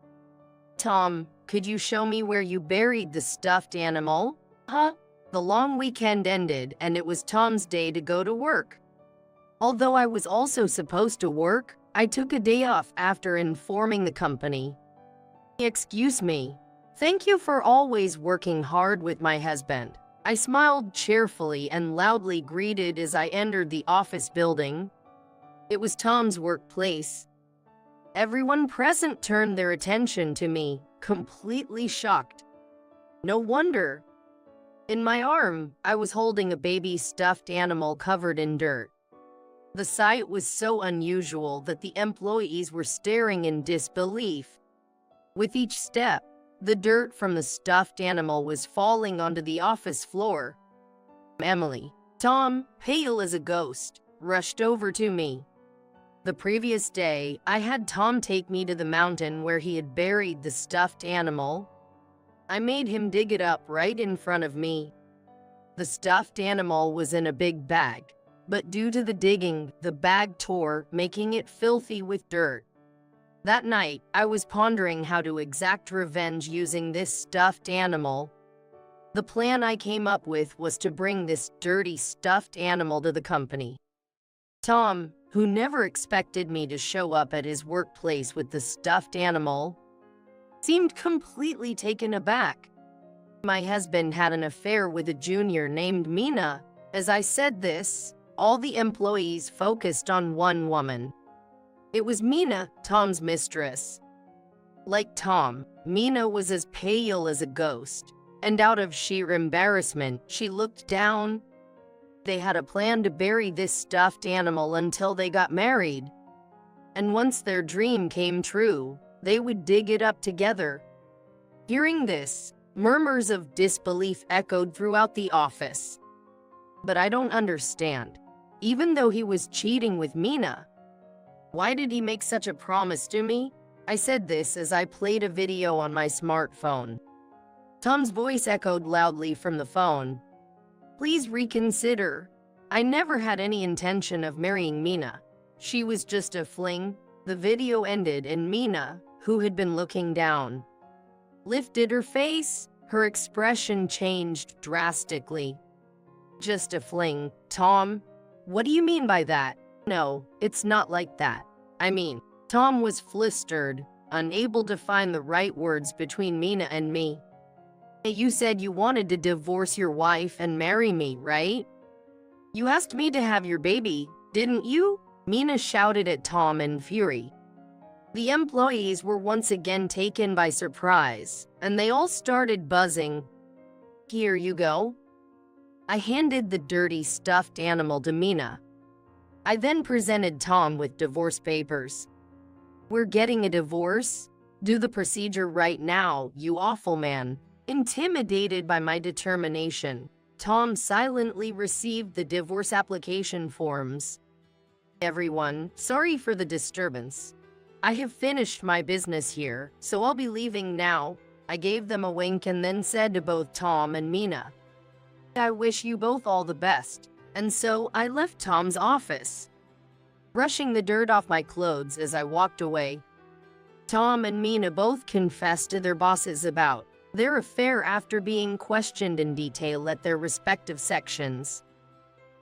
could you show me where you buried the stuffed animal? Huh? The long weekend ended and it was Tom's day to go to work. Although I was also supposed to work, I took a day off after informing the company. Excuse me. Thank you for always working hard with my husband. I smiled cheerfully and loudly greeted as I entered the office building. It was Tom's workplace. Everyone present turned their attention to me, completely shocked. No wonder. In my arm, I was holding a baby stuffed animal covered in dirt. The sight was so unusual that the employees were staring in disbelief. With each step, the dirt from the stuffed animal was falling onto the office floor. Emily, Tom, pale as a ghost, rushed over to me. The previous day, I had Tom take me to the mountain where he had buried the stuffed animal. I made him dig it up right in front of me. The stuffed animal was in a big bag, but due to the digging, the bag tore, making it filthy with dirt. That night, I was pondering how to exact revenge using this stuffed animal. The plan I came up with was to bring this dirty stuffed animal to the company. Tom, who never expected me to show up at his workplace with the stuffed animal, seemed completely taken aback. My husband had an affair with a junior named Mina. As I said this, all the employees focused on one woman. It was Mina, Tom's mistress. Like Tom, Mina was as pale as a ghost, and out of sheer embarrassment, she looked down. They had a plan to bury this stuffed animal until they got married. And once their dream came true, they would dig it up together. Hearing this, murmurs of disbelief echoed throughout the office. But I don't understand. Even though he was cheating with Mina, why did he make such a promise to me? I said this as I played a video on my smartphone. Tom's voice echoed loudly from the phone. Please reconsider. I never had any intention of marrying Mina. She was just a fling. The video ended and Mina, who had been looking down, lifted her face. Her expression changed drastically. Just a fling, Tom? What do you mean by that? No, it's not like that. I mean, Tom was flustered, unable to find the right words between Mina and me. You said you wanted to divorce your wife and marry me, right? You asked me to have your baby, didn't you? Mina shouted at Tom in fury. The employees were once again taken by surprise, and they all started buzzing. Here you go. I handed the dirty stuffed animal to Mina. I then presented Tom with divorce papers. We're getting a divorce? Do the procedure right now, you awful man. Intimidated by my determination, Tom silently received the divorce application forms. Everyone, sorry for the disturbance. I have finished my business here, so I'll be leaving now. I gave them a wink and then said to both Tom and Mina, I wish you both all the best. And so I left Tom's office, brushing the dirt off my clothes as I walked away. Tom and Mina both confessed to their bosses about their affair after being questioned in detail at their respective sections.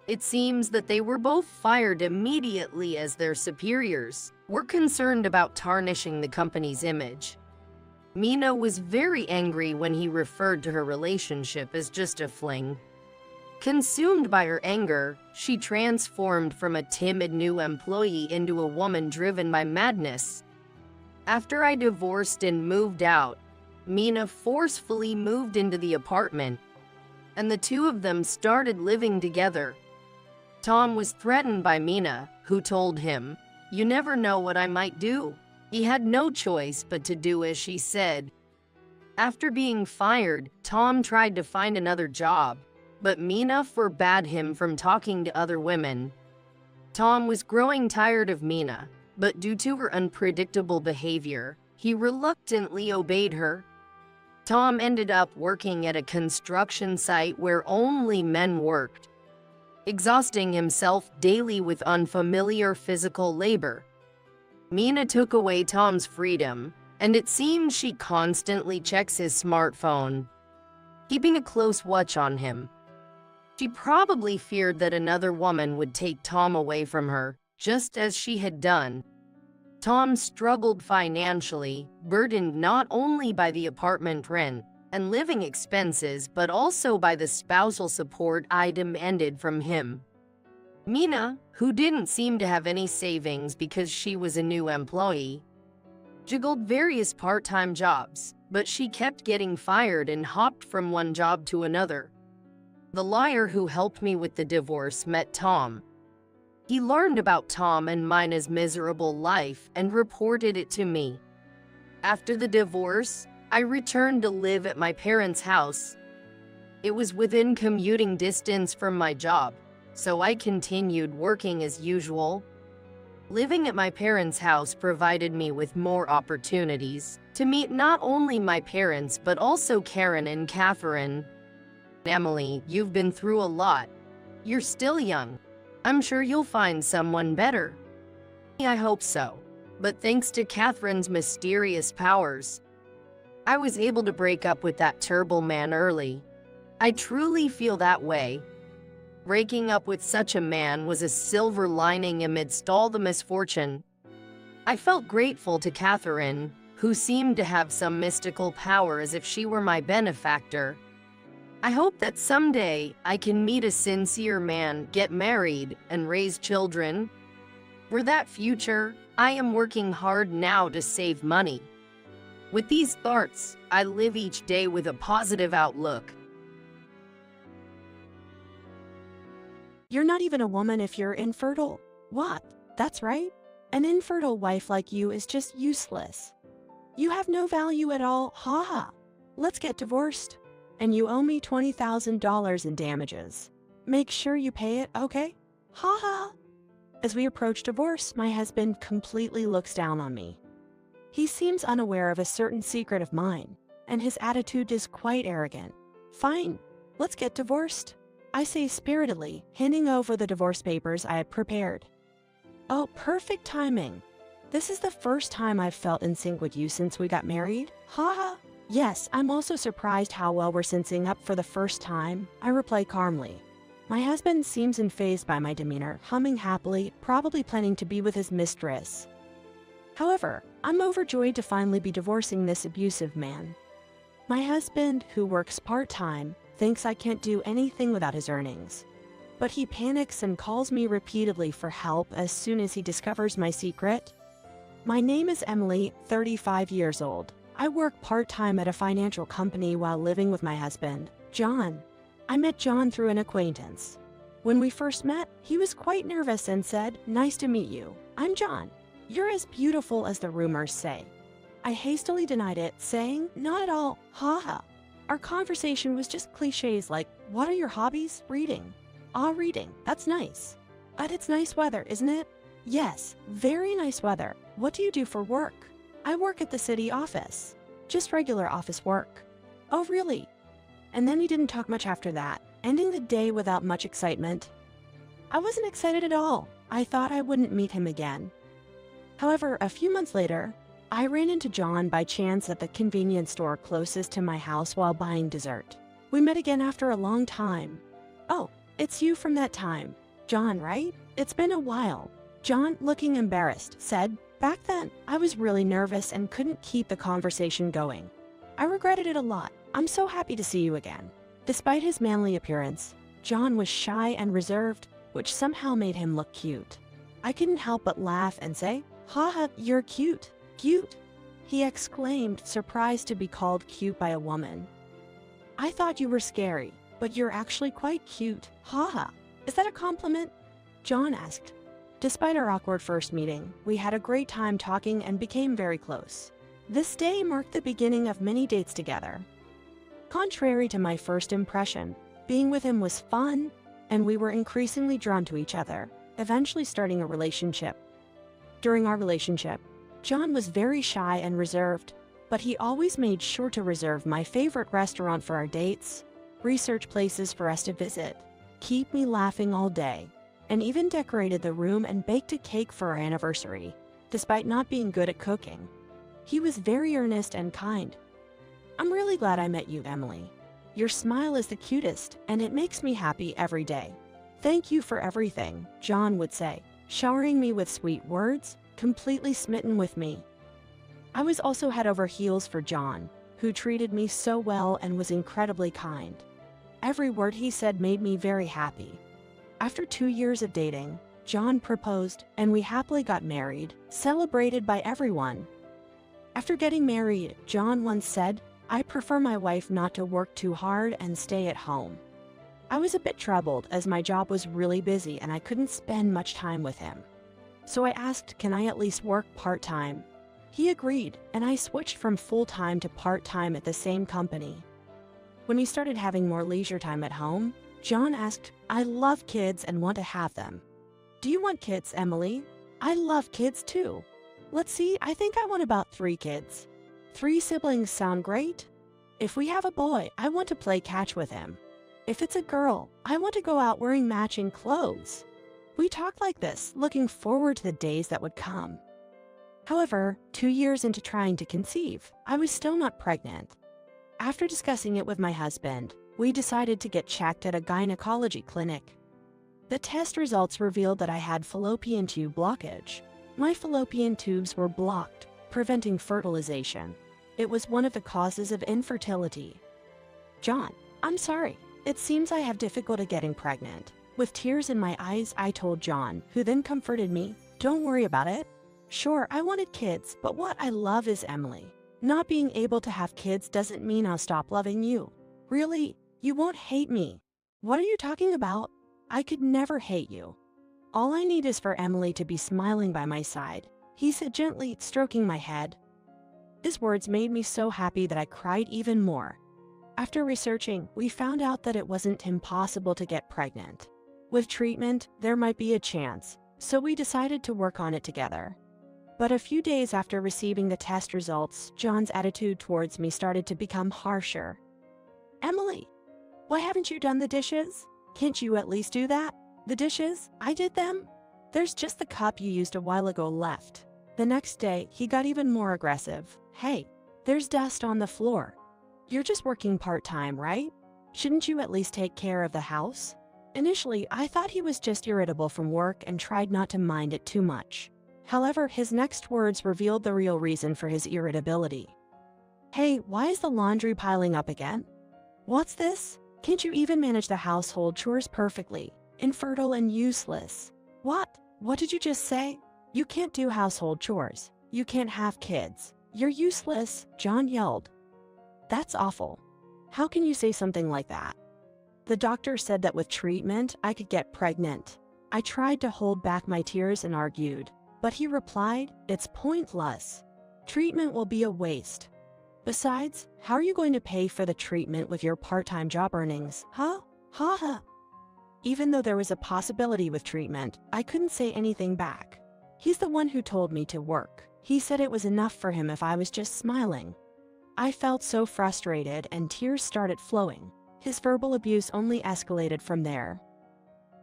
It seems that they were both fired immediately as their superiors were concerned about tarnishing the company's image. Mina was very angry when he referred to her relationship as just a fling. Consumed by her anger, she transformed from a timid new employee into a woman driven by madness. After I divorced and moved out, Mina forcefully moved into the apartment, and the two of them started living together. Tom was threatened by Mina, who told him, You never know what I might do. He had no choice but to do as she said. After being fired, Tom tried to find another job, but Mina forbade him from talking to other women. Tom was growing tired of Mina, but due to her unpredictable behavior, he reluctantly obeyed her. Tom ended up working at a construction site where only men worked, exhausting himself daily with unfamiliar physical labor. Mina took away Tom's freedom, and it seems she constantly checks his smartphone, keeping a close watch on him. She probably feared that another woman would take Tom away from her, just as she had done. Tom struggled financially, burdened not only by the apartment rent and living expenses but also by the spousal support I demanded from him. Mina, who didn't seem to have any savings because she was a new employee, juggled various part-time jobs, but she kept getting fired and hopped from one job to another. The lawyer who helped me with the divorce met Tom. He learned about Tom and Mina's miserable life and reported it to me. After the divorce, I returned to live at my parents' house. It was within commuting distance from my job, so I continued working as usual. Living at my parents' house provided me with more opportunities to meet not only my parents but also Karen and Catherine. Emily, you've been through a lot. You're still young. I'm sure you'll find someone better. I hope so. But thanks to Catherine's mysterious powers, I was able to break up with that terrible man early. I truly feel that way. Breaking up with such a man was a silver lining amidst all the misfortune. I felt grateful to Catherine, who seemed to have some mystical power as if she were my benefactor. I hope that someday I can meet a sincere man, get married, and raise children. For that future, I am working hard now to save money. With these thoughts, I live each day with a positive outlook. You're not even a woman if you're infertile. What? That's right. An infertile wife like you is just useless. You have no value at all, haha. Let's get divorced. And you owe me $20,000 in damages. Make sure you pay it, okay? Haha. As we approach divorce, my husband completely looks down on me. He seems unaware of a certain secret of mine, and his attitude is quite arrogant. Fine, let's get divorced, I say spiritedly, handing over the divorce papers I had prepared. Oh, perfect timing. This is the first time I've felt in sync with you since we got married. Haha. Yes, I'm also surprised how well we're syncing up for the first time, I reply calmly. My husband seems unfazed by my demeanor, humming happily, probably planning to be with his mistress. However, I'm overjoyed to finally be divorcing this abusive man. My husband, who works part-time, thinks I can't do anything without his earnings. But he panics and calls me repeatedly for help as soon as he discovers my secret. My name is Emily, 35 years old. I work part-time at a financial company while living with my husband, John. I met John through an acquaintance. When we first met, he was quite nervous and said, "Nice to meet you. I'm John. You're as beautiful as the rumors say." I hastily denied it, saying, "Not at all, haha." Our conversation was just cliches like, "What are your hobbies?" "Reading." "Ah, reading, that's nice. But it's nice weather, isn't it?" "Yes, very nice weather. What do you do for work?" "I work at the city office. Just regular office work." "Oh, really?" And then we didn't talk much after that, ending the day without much excitement. I wasn't excited at all. I thought I wouldn't meet him again. However, a few months later, I ran into John by chance at the convenience store closest to my house while buying dessert. We met again after a long time. "Oh, it's you from that time. John, right? It's been a while." John, looking embarrassed, said, "Back then, I was really nervous and couldn't keep the conversation going. I regretted it a lot. I'm so happy to see you again." Despite his manly appearance, John was shy and reserved, which somehow made him look cute. I couldn't help but laugh and say, "Haha, you're cute. Cute," he exclaimed, surprised to be called cute by a woman. "I thought you were scary, but you're actually quite cute. Haha. Is that a compliment?" John asked. Despite our awkward first meeting, we had a great time talking and became very close. This day marked the beginning of many dates together. Contrary to my first impression, being with him was fun, and we were increasingly drawn to each other, eventually starting a relationship. During our relationship, John was very shy and reserved, but he always made sure to reserve my favorite restaurant for our dates, research places for us to visit, keep me laughing all day, and even decorated the room and baked a cake for our anniversary, despite not being good at cooking. He was very earnest and kind. "I'm really glad I met you, Emily. Your smile is the cutest, and it makes me happy every day. Thank you for everything," John would say, showering me with sweet words, completely smitten with me. I was also head over heels for John, who treated me so well and was incredibly kind. Every word he said made me very happy. After 2 years of dating, John proposed, and we happily got married, celebrated by everyone. After getting married, John once said, "I prefer my wife not to work too hard and stay at home." I was a bit troubled as my job was really busy and I couldn't spend much time with him. So I asked, can I at least work part-time? He agreed, and I switched from full-time to part-time at the same company. When we started having more leisure time at home, John asked, "I love kids and want to have them." "Do you want kids, Emily?" "I love kids too." "Let's see, I think I want about 3 kids." 3 siblings sound great. If we have a boy, I want to play catch with him. If it's a girl, I want to go out wearing matching clothes. We talked like this, looking forward to the days that would come. However, 2 years into trying to conceive, I was still not pregnant. After discussing it with my husband, we decided to get checked at a gynecology clinic. The test results revealed that I had fallopian tube blockage. My fallopian tubes were blocked, preventing fertilization. It was one of the causes of infertility. "John, I'm sorry. It seems I have difficulty getting pregnant." With tears in my eyes, I told John, who then comforted me, "Don't worry about it. Sure, I wanted kids, but what I love is Emily. Not being able to have kids doesn't mean I'll stop loving you. Really, you won't hate me." "What are you talking about? I could never hate you. All I need is for Emily to be smiling by my side," he said, gently stroking my head. His words made me so happy that I cried even more. After researching, we found out that it wasn't impossible to get pregnant. With treatment, there might be a chance, so we decided to work on it together. But a few days after receiving the test results, John's attitude towards me started to become harsher. "Emily, why haven't you done the dishes? Can't you at least do that?" "The dishes? I did them. There's just the cup you used a while ago left." The next day, he got even more aggressive. "Hey, there's dust on the floor. You're just working part-time, right? Shouldn't you at least take care of the house?" Initially, I thought he was just irritable from work and tried not to mind it too much. However, his next words revealed the real reason for his irritability. Hey, why is the laundry piling up again? What's this? Can't you even manage the household chores perfectly? Infertile and useless. What? What did you just say? You can't do household chores. You can't have kids. You're useless, John yelled. That's awful. How can you say something like that? The doctor said that with treatment, I could get pregnant. I tried to hold back my tears and argued, but he replied, it's pointless. Treatment will be a waste. Besides, how are you going to pay for the treatment with your part-time job earnings? Huh? Ha ha. Even though there was a possibility with treatment, I couldn't say anything back. He's the one who told me to work. He said it was enough for him if I was just smiling. I felt so frustrated and tears started flowing. His verbal abuse only escalated from there.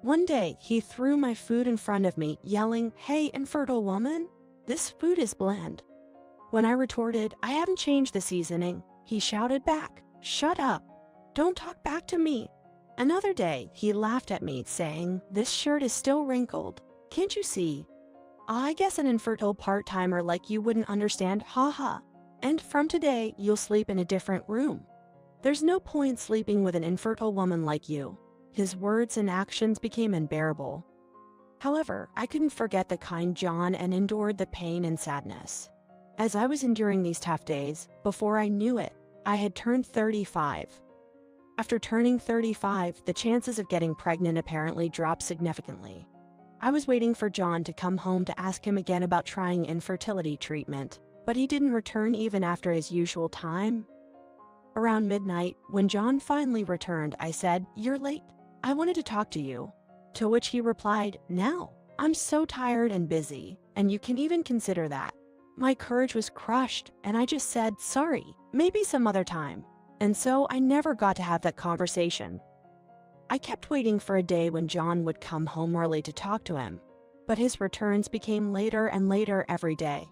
One day, he threw my food in front of me, yelling, "Hey, infertile woman, this food is bland." When I retorted, "I haven't changed the seasoning," he shouted back, "Shut up. Don't talk back to me." Another day, he laughed at me, saying, "This shirt is still wrinkled. Can't you see? I guess an infertile part-timer like you wouldn't understand, haha. And from today, you'll sleep in a different room. There's no point sleeping with an infertile woman like you." His words and actions became unbearable. However, I couldn't forget the kind John and endured the pain and sadness. As I was enduring these tough days, before I knew it, I had turned 35. After turning 35, the chances of getting pregnant apparently dropped significantly. I was waiting for John to come home to ask him again about trying infertility treatment, but he didn't return even after his usual time. Around midnight, when John finally returned, I said, "You're late. I wanted to talk to you." To which he replied, "Now, I'm so tired and busy, and you can even consider that." My courage was crushed, and I just said, "Sorry, maybe some other time." And so I never got to have that conversation. I kept waiting for a day when John would come home early to talk to him, but his returns became later and later every day.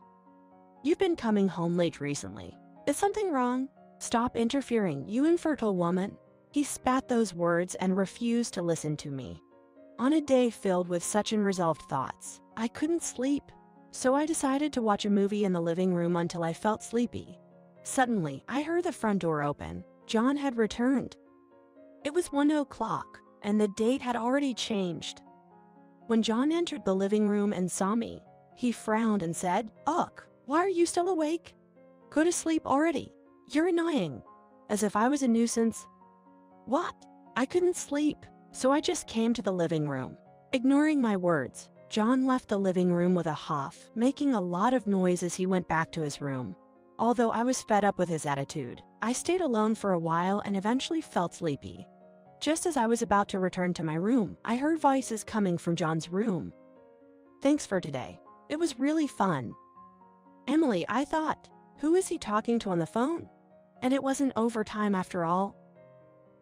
"You've been coming home late recently. Is something wrong? Stop interfering, you infertile woman." He spat those words and refused to listen to me. On a day filled with such unresolved thoughts, I couldn't sleep, so I decided to watch a movie in the living room until I felt sleepy. Suddenly, I heard the front door open. John had returned. It was 1 o'clock, and the date had already changed. When John entered the living room and saw me, he frowned and said, "Ugh, why are you still awake? Go to sleep already. You're annoying." As if I was a nuisance. What? I couldn't sleep, so I just came to the living room. Ignoring my words, John left the living room with a huff, making a lot of noise as he went back to his room. Although I was fed up with his attitude, I stayed alone for a while and eventually felt sleepy. Just as I was about to return to my room, I heard voices coming from John's room. "Thanks for today. It was really fun." Emily, I thought, who is he talking to on the phone? And it wasn't overtime after all.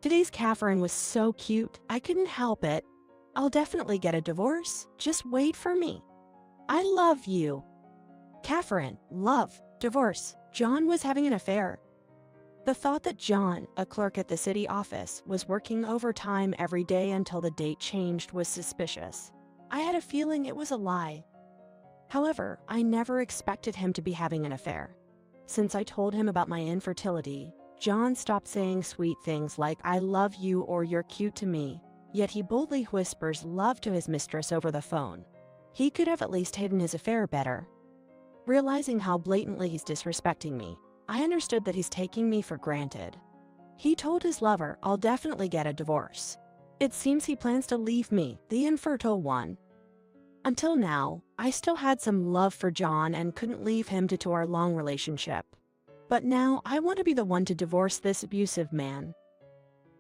Today's Catherine was so cute, I couldn't help it. I'll definitely get a divorce. Just wait for me. I love you. Catherine, love, divorce. John was having an affair. The thought that John, a clerk at the city office, was working overtime every day until the date changed was suspicious. I had a feeling it was a lie. However, I never expected him to be having an affair. Since I told him about my infertility, John stopped saying sweet things like "I love you" or "you're cute to me," yet he boldly whispers love to his mistress over the phone. He could have at least hidden his affair better. Realizing how blatantly he's disrespecting me, I understood that he's taking me for granted. He told his lover, "I'll definitely get a divorce." It seems he plans to leave me, the infertile one. Until now, I still had some love for John and couldn't leave him due to our long relationship. But now I want to be the one to divorce this abusive man.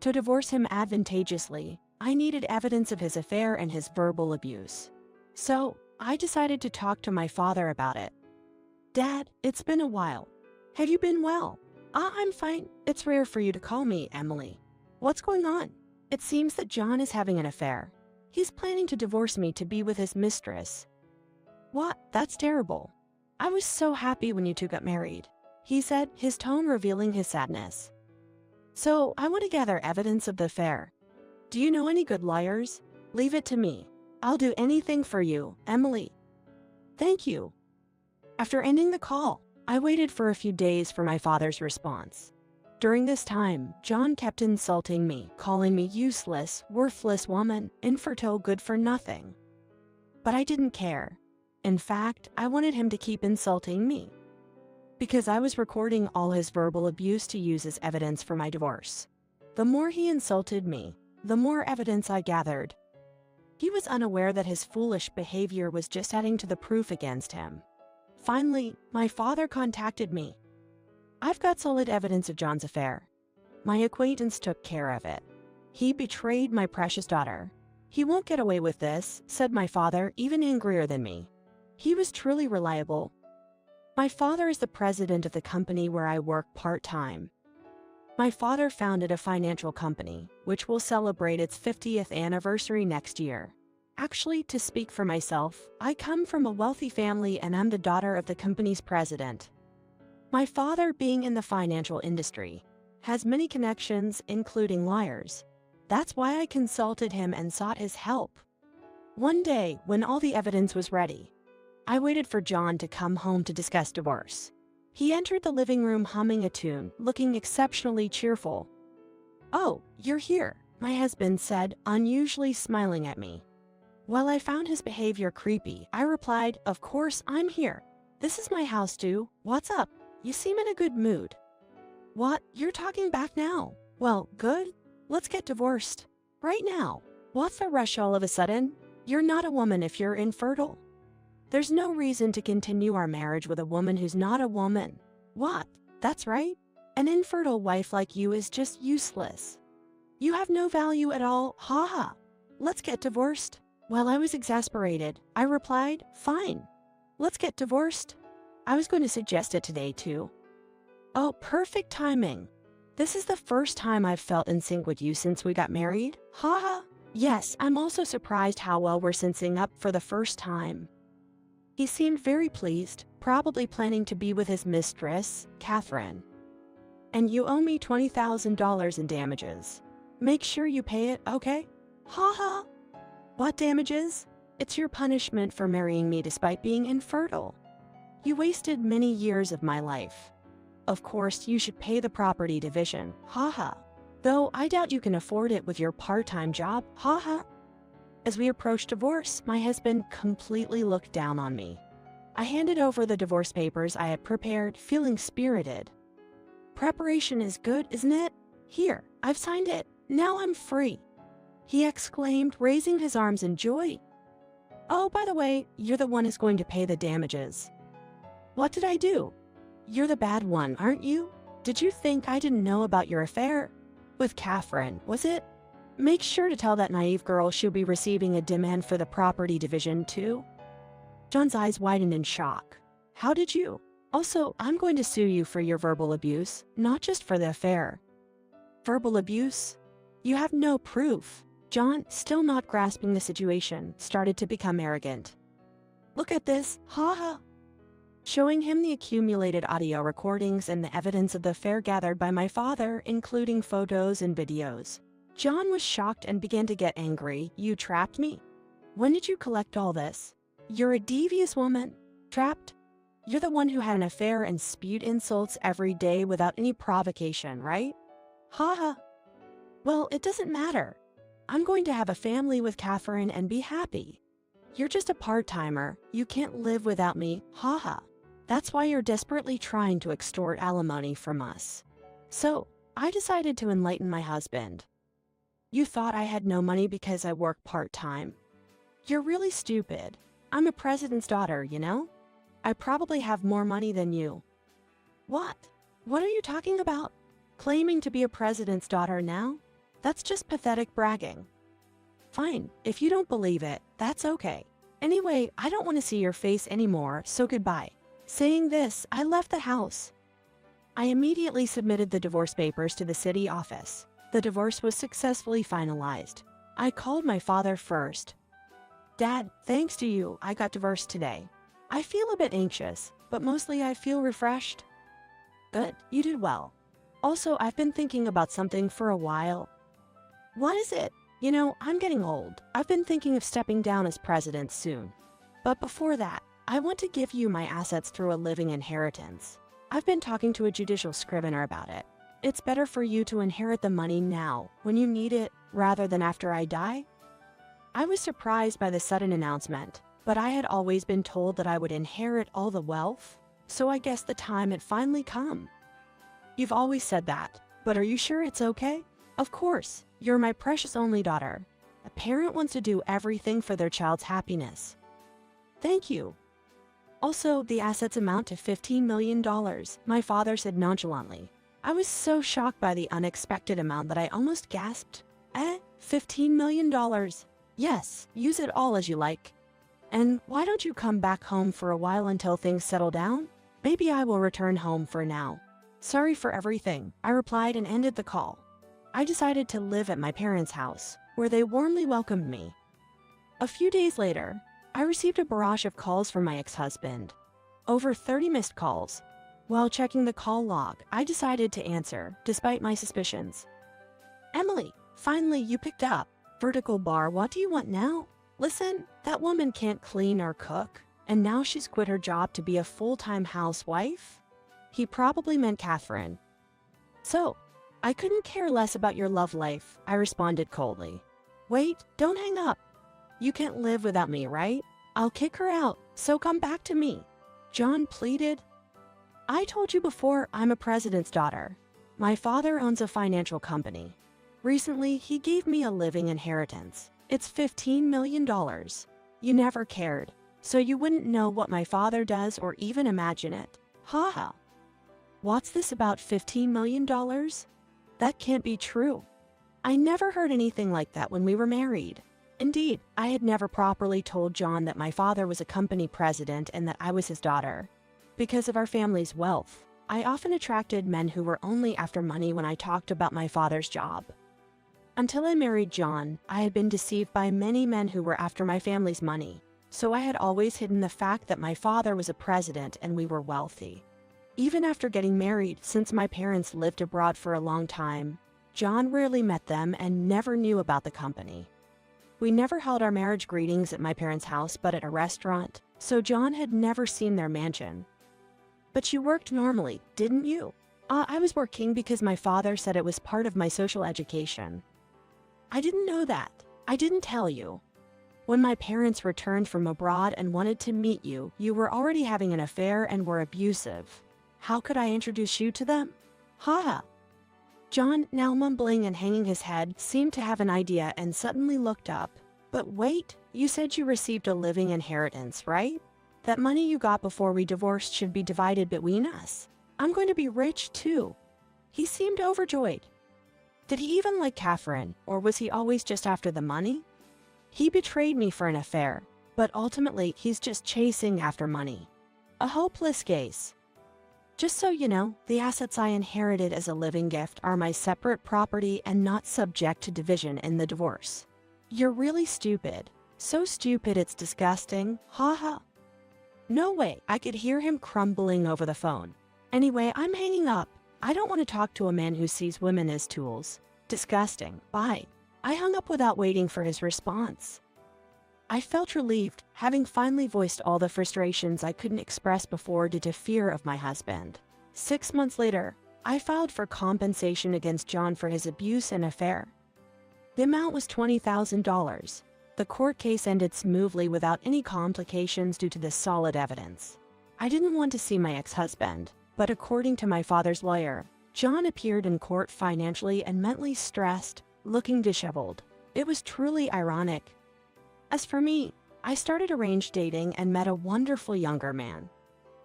To divorce him advantageously, I needed evidence of his affair and his verbal abuse. So, I decided to talk to my father about it. "Dad, it's been a while. Have you been well?" I'm fine. It's rare for you to call me, Emily. What's going on?" "It seems that John is having an affair. He's planning to divorce me to be with his mistress." "What? That's terrible. I was so happy when you two got married," he said, his tone revealing his sadness. "So, I want to gather evidence of the affair. Do you know any good lawyers? Leave it to me. I'll do anything for you, Emily." Thank you. After ending the call, I waited for a few days for my father's response. During this time, John kept insulting me, calling me useless, worthless woman, infertile, good for nothing. But I didn't care. In fact, I wanted him to keep insulting me, because I was recording all his verbal abuse to use as evidence for my divorce. The more he insulted me, the more evidence I gathered. He was unaware that his foolish behavior was just adding to the proof against him. Finally, my father contacted me. I've got solid evidence of John's affair. My acquaintance took care of it. He betrayed my precious daughter. He won't get away with this, said my father, even angrier than me. He was truly reliable. My father is the president of the company where I work part-time. My father founded a financial company, which will celebrate its 50th anniversary next year. Actually, to speak for myself, I come from a wealthy family and I'm the daughter of the company's president. My father, being in the financial industry, has many connections, including lawyers. That's why I consulted him and sought his help. One day, when all the evidence was ready, I waited for John to come home to discuss divorce. He entered the living room humming a tune, looking exceptionally cheerful. "Oh, you're here," my husband said, unusually smiling at me. While I found his behavior creepy, I replied, "Of course I'm here. This is my house too. What's up? You seem in a good mood." "What? You're talking back now? Well, good. Let's get divorced. Right now. What's the rush all of a sudden? You're not a woman if you're infertile. There's no reason to continue our marriage with a woman who's not a woman." "What? That's right. An infertile wife like you is just useless. You have no value at all, haha. Let's get divorced." While I was exasperated, I replied, "Fine. Let's get divorced. I was going to suggest it today too." "Oh, perfect timing. This is the first time I've felt in sync with you since we got married, haha. Yes, I'm also surprised how well we're syncing up for the first time." He seemed very pleased, probably planning to be with his mistress, Catherine. "And you owe me $20,000 in damages. Make sure you pay it, okay? Haha. What damages? It's your punishment for marrying me despite being infertile. You wasted many years of my life. Of course, you should pay the property division, haha. Though I doubt you can afford it with your part-time job, haha." As we approached divorce, my husband completely looked down on me. I handed over the divorce papers I had prepared, feeling spirited. "Preparation is good, isn't it? Here, I've signed it. Now I'm free," he exclaimed, raising his arms in joy. "Oh, by the way, you're the one who's going to pay the damages." "What did I do?" "You're the bad one, aren't you? Did you think I didn't know about your affair? With Catherine, was it? Make sure to tell that naive girl she'll be receiving a demand for the property division too." John's eyes widened in shock. "How did you? Also, I'm going to sue you for your verbal abuse, not just for the affair." "Verbal abuse? You have no proof." John, still not grasping the situation, started to become arrogant. "Look at this, haha." Showing him the accumulated audio recordings and the evidence of the affair gathered by my father, including photos and videos. John was shocked and began to get angry. "You trapped me? When did you collect all this? You're a devious woman. Trapped? You're the one who had an affair and spewed insults every day without any provocation, right? Haha. Well, it doesn't matter. I'm going to have a family with Catherine and be happy. You're just a part-timer. You can't live without me, haha. That's why you're desperately trying to extort alimony from us." So, I decided to enlighten my husband. "You thought I had no money because I work part-time. You're really stupid. I'm a president's daughter, you know? I probably have more money than you." "What? What are you talking about? Claiming to be a president's daughter now? That's just pathetic bragging." "Fine, if you don't believe it, that's okay. Anyway, I don't want to see your face anymore, so goodbye." Saying this, I left the house. I immediately submitted the divorce papers to the city office. The divorce was successfully finalized. I called my father first. "Dad, thanks to you, I got divorced today. I feel a bit anxious, but mostly I feel refreshed." "Good, you did well. Also, I've been thinking about something for a while." "What is it?" "You know, I'm getting old. I've been thinking of stepping down as president soon. But before that, I want to give you my assets through a living inheritance. I've been talking to a judicial scrivener about it. It's better for you to inherit the money now, when you need it, rather than after I die." I was surprised by the sudden announcement, but I had always been told that I would inherit all the wealth, so I guess the time had finally come. "You've always said that, but are you sure it's okay?" "Of course, you're my precious only daughter. A parent wants to do everything for their child's happiness." "Thank you." "Also, the assets amount to $15 million, my father said nonchalantly. I was so shocked by the unexpected amount that I almost gasped. $15 million? Yes, use it all as you like. And why don't you come back home for a while until things settle down? Maybe I will return home for now." "Sorry for everything," I replied and ended the call. I decided to live at my parents' house, where they warmly welcomed me. A few days later, I received a barrage of calls from my ex-husband. Over 30 missed calls. While checking the call log, I decided to answer, despite my suspicions. "Emily, finally you picked up. Vertical bar, what do you want now? Listen, that woman can't clean or cook, and now she's quit her job to be a full-time housewife?" He probably meant Catherine. "So, I couldn't care less about your love life," I responded coldly. "Wait, don't hang up. You can't live without me, right? I'll kick her out, so come back to me," John pleaded. "I told you before, I'm a president's daughter. My father owns a financial company. Recently, he gave me a living inheritance. It's $15 million. You never cared, so you wouldn't know what my father does or even imagine it. Ha ha. What's this about $15 million? That can't be true. I never heard anything like that when we were married." Indeed, I had never properly told John that my father was a company president and that I was his daughter. Because of our family's wealth, I often attracted men who were only after money when I talked about my father's job. Until I married John, I had been deceived by many men who were after my family's money, so I had always hidden the fact that my father was a president and we were wealthy. Even after getting married, since my parents lived abroad for a long time, John rarely met them and never knew about the company. We never held our marriage greetings at my parents' house but at a restaurant, so John had never seen their mansion. "But you worked normally, didn't you?" I was working because my father said it was part of my social education." "I didn't know that. I didn't tell you. When my parents returned from abroad and wanted to meet you, you were already having an affair and were abusive. How could I introduce you to them?" Ha ha. John, now mumbling and hanging his head, seemed to have an idea and suddenly looked up. "But wait, you said you received a living inheritance, right? That money you got before we divorced should be divided between us. I'm going to be rich too." He seemed overjoyed. Did he even like Catherine, or was he always just after the money? He betrayed me for an affair, but ultimately he's just chasing after money. A hopeless case. Just so you know, the assets I inherited as a living gift are my separate property and not subject to division in the divorce. You're really stupid. So stupid it's disgusting. Ha ha. No way, I could hear him crumbling over the phone. Anyway, I'm hanging up. I don't want to talk to a man who sees women as tools. Disgusting. Bye. I hung up without waiting for his response. I felt relieved, having finally voiced all the frustrations I couldn't express before due to fear of my husband. 6 months later, I filed for compensation against John for his abuse and affair. The amount was $20,000. The court case ended smoothly without any complications due to the solid evidence. I didn't want to see my ex-husband, but according to my father's lawyer, John appeared in court financially and mentally stressed, looking disheveled. It was truly ironic. As for me, I started arranged dating and met a wonderful younger man.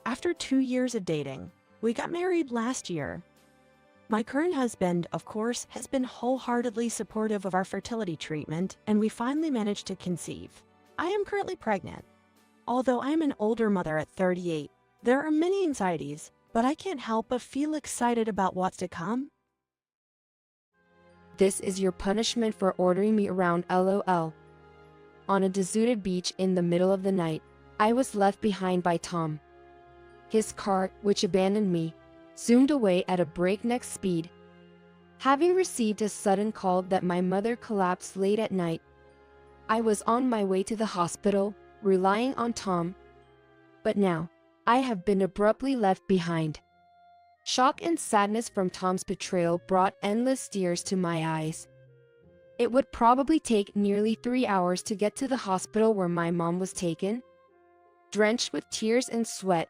After 2 years of dating, we got married last year. My current husband, of course, has been wholeheartedly supportive of our fertility treatment, and we finally managed to conceive. I am currently pregnant. Although I am an older mother at 38, there are many anxieties, but I can't help but feel excited about what's to come. This is your punishment for ordering me around, LOL. On a deserted beach in the middle of the night, I was left behind by Tom. His car, which abandoned me, zoomed away at a breakneck speed. Having received a sudden call that my mother collapsed late at night, I was on my way to the hospital, relying on Tom. But now, I have been abruptly left behind. Shock and sadness from Tom's betrayal brought endless tears to my eyes. It would probably take nearly 3 hours to get to the hospital where my mom was taken. Drenched with tears and sweat,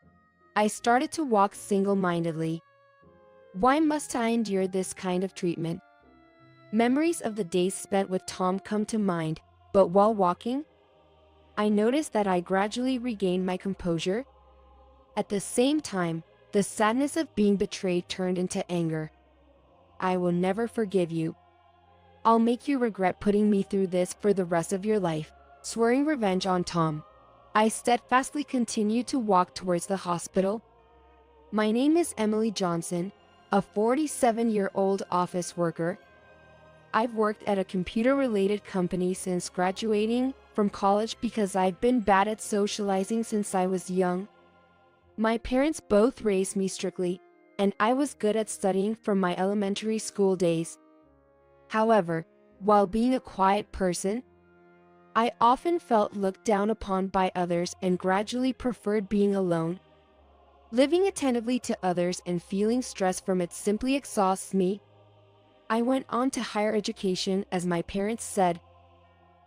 I started to walk single-mindedly. Why must I endure this kind of treatment? Memories of the days spent with Tom come to mind, but while walking, I noticed that I gradually regained my composure. At the same time, the sadness of being betrayed turned into anger. I will never forgive you. I'll make you regret putting me through this for the rest of your life, swearing revenge on Tom. I steadfastly continued to walk towards the hospital. My name is Emily Johnson, a 47-year-old office worker. I've worked at a computer-related company since graduating from college because I've been bad at socializing since I was young. My parents both raised me strictly, and I was good at studying from my elementary school days. However, while being a quiet person, I often felt looked down upon by others and gradually preferred being alone. Living attentively to others and feeling stress from it simply exhausts me. I went on to higher education, as my parents said,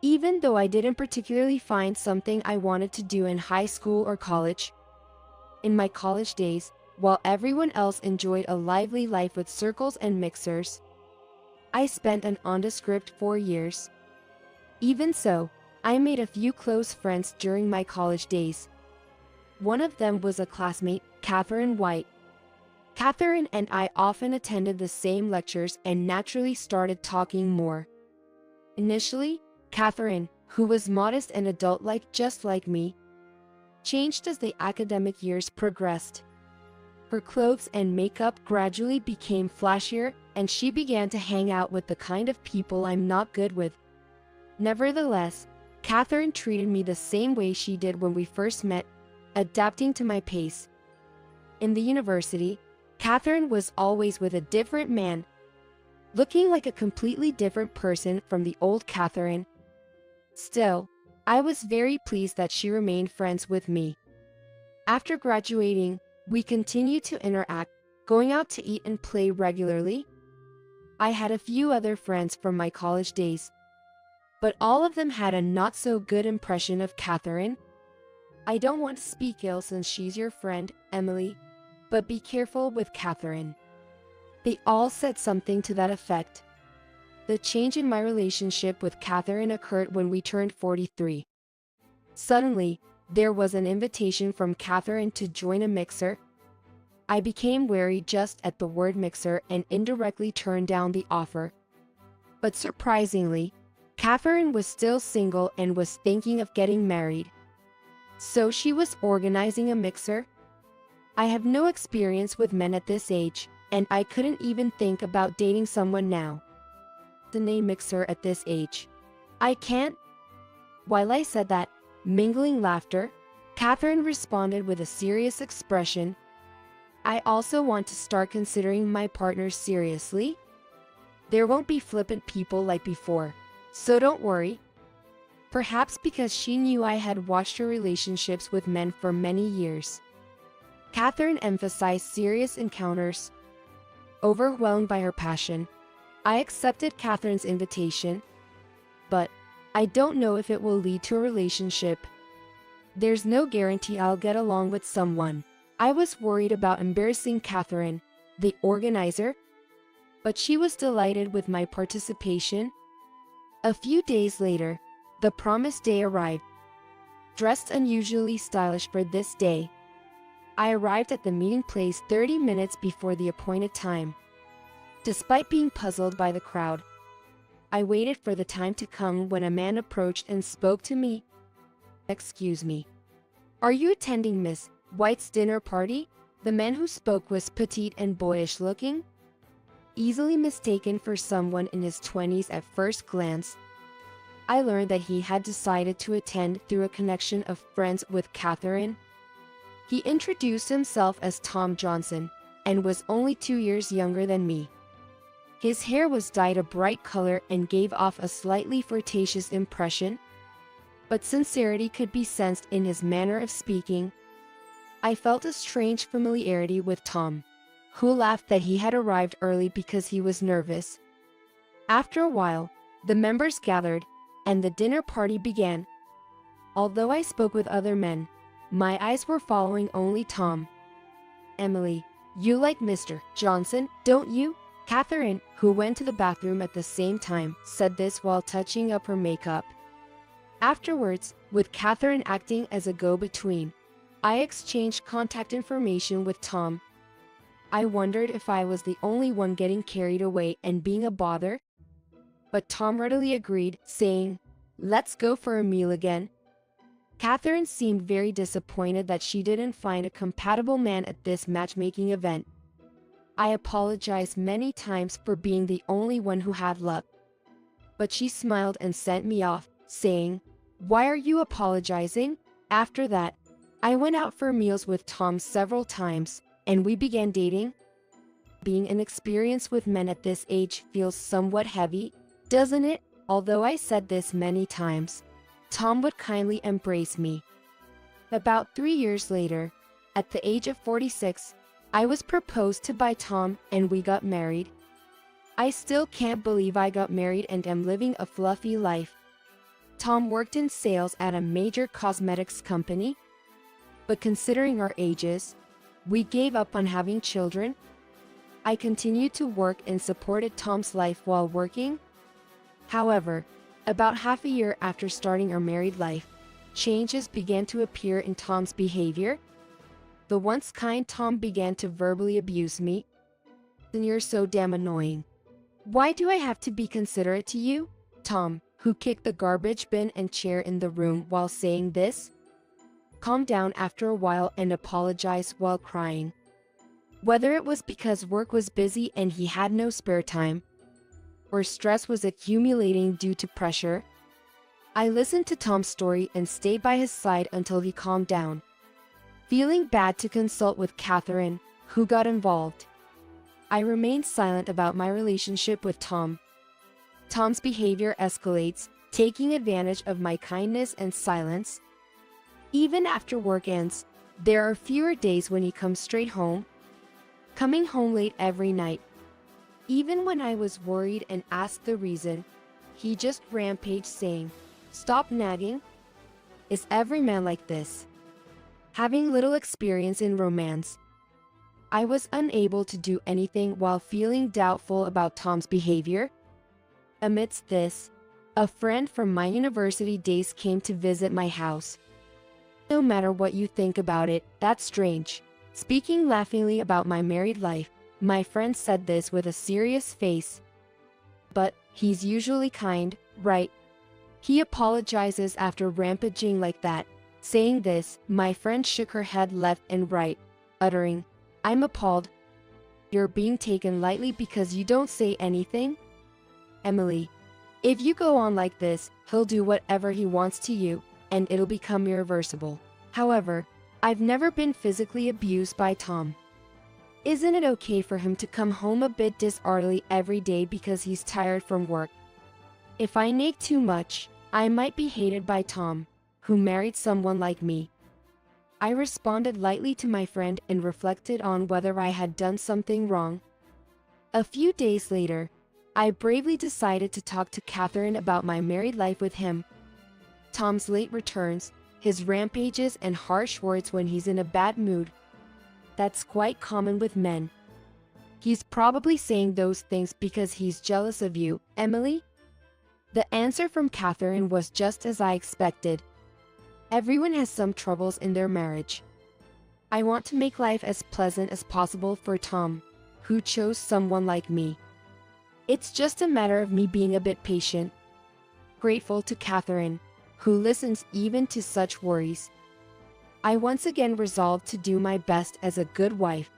even though I didn't particularly find something I wanted to do in high school or college. In my college days, while everyone else enjoyed a lively life with circles and mixers, I spent an nondescript 4 years. Even so, I made a few close friends during my college days. One of them was a classmate, Catherine White. Catherine and I often attended the same lectures and naturally started talking more. Initially, Catherine, who was modest and adult-like just like me, changed as the academic years progressed. Her clothes and makeup gradually became flashier, and she began to hang out with the kind of people I'm not good with. Nevertheless, Catherine treated me the same way she did when we first met, adapting to my pace. In the university, Catherine was always with a different man, looking like a completely different person from the old Catherine. Still, I was very pleased that she remained friends with me. After graduating, we continued to interact, going out to eat and play regularly. I had a few other friends from my college days, but all of them had a not-so-good impression of Catherine. I don't want to speak ill since she's your friend, Emily, but be careful with Catherine. They all said something to that effect. The change in my relationship with Catherine occurred when we turned 43. Suddenly, there was an invitation from Catherine to join a mixer. I became wary just at the word mixer and indirectly turned down the offer. But surprisingly, Catherine was still single and was thinking of getting married. So she was organizing a mixer. I have no experience with men at this age, and I couldn't even think about dating someone now. The name mixer at this age. I can't. While I said that, mingling laughter, Catherine responded with a serious expression. I also want to start considering my partner seriously. There won't be flippant people like before, so don't worry. Perhaps because she knew I had watched her relationships with men for many years. Catherine emphasized serious encounters. Overwhelmed by her passion, I accepted Catherine's invitation, but I don't know if it will lead to a relationship. There's no guarantee I'll get along with someone. I was worried about embarrassing Catherine, the organizer, but she was delighted with my participation. A few days later, the promised day arrived. Dressed unusually stylish for this day, I arrived at the meeting place 30 minutes before the appointed time. Despite being puzzled by the crowd, I waited for the time to come when a man approached and spoke to me. "Excuse me. Are you attending Miss White's dinner party?" The man who spoke was petite and boyish looking, easily mistaken for someone in his 20s at first glance. I learned that he had decided to attend through a connection of friends with Catherine. He introduced himself as Tom Johnson and was only 2 years younger than me. His hair was dyed a bright color and gave off a slightly flirtatious impression, but sincerity could be sensed in his manner of speaking. I felt a strange familiarity with Tom, who laughed that he had arrived early because he was nervous. After a while, the members gathered, and the dinner party began. Although I spoke with other men, my eyes were following only Tom. "Emily, you like Mr. Johnson, don't you?" Catherine, who went to the bathroom at the same time, said this while touching up her makeup. Afterwards, with Catherine acting as a go-between, I exchanged contact information with Tom. I wondered if I was the only one getting carried away and being a bother. But Tom readily agreed, saying, "Let's go for a meal again." Catherine seemed very disappointed that she didn't find a compatible man at this matchmaking event. I apologized many times for being the only one who had luck. But she smiled and sent me off, saying, "Why are you apologizing?" After that, I went out for meals with Tom several times, and we began dating. Being inexperienced with men at this age feels somewhat heavy, doesn't it? Although I said this many times, Tom would kindly embrace me. About 3 years later, at the age of 46, I was proposed to by Tom and we got married. I still can't believe I got married and am living a fluffy life. Tom worked in sales at a major cosmetics company. But considering our ages, we gave up on having children. I continued to work and supported Tom's life while working. However, about half a year after starting our married life, changes began to appear in Tom's behavior. The once kind Tom began to verbally abuse me. "And you're so damn annoying. Why do I have to be considerate to you?" Tom, who kicked the garbage bin and chair in the room while saying this, calmed down after a while and apologized while crying. Whether it was because work was busy and he had no spare time, or stress was accumulating due to pressure, I listened to Tom's story and stayed by his side until he calmed down. Feeling bad to consult with Catherine, who got involved, I remained silent about my relationship with Tom. Tom's behavior escalates, taking advantage of my kindness and silence. Even after work ends, there are fewer days when he comes straight home, coming home late every night. Even when I was worried and asked the reason, he just rampaged saying, "Stop nagging." Is every man like this? Having little experience in romance, I was unable to do anything while feeling doubtful about Tom's behavior. Amidst this, a friend from my university days came to visit my house. No matter what you think about it, that's strange. Speaking laughingly about my married life, my friend said this with a serious face. But he's usually kind, right? He apologizes after rampaging like that. Saying this, my friend shook her head left and right, uttering, "I'm appalled. You're being taken lightly because you don't say anything? Emily, if you go on like this, he'll do whatever he wants to you, and it'll become irreversible." However, I've never been physically abused by Tom. Isn't it okay for him to come home a bit disorderly every day because he's tired from work? If I nag too much, I might be hated by Tom, who married someone like me. I responded lightly to my friend and reflected on whether I had done something wrong. A few days later, I bravely decided to talk to Catherine about my married life with him. Tom's late returns, his rampages and harsh words when he's in a bad mood. That's quite common with men. He's probably saying those things because he's jealous of you, Emily. The answer from Catherine was just as I expected. Everyone has some troubles in their marriage. I want to make life as pleasant as possible for Tom, who chose someone like me. It's just a matter of me being a bit patient. Grateful to Catherine, who listens even to such worries. I once again resolved to do my best as a good wife.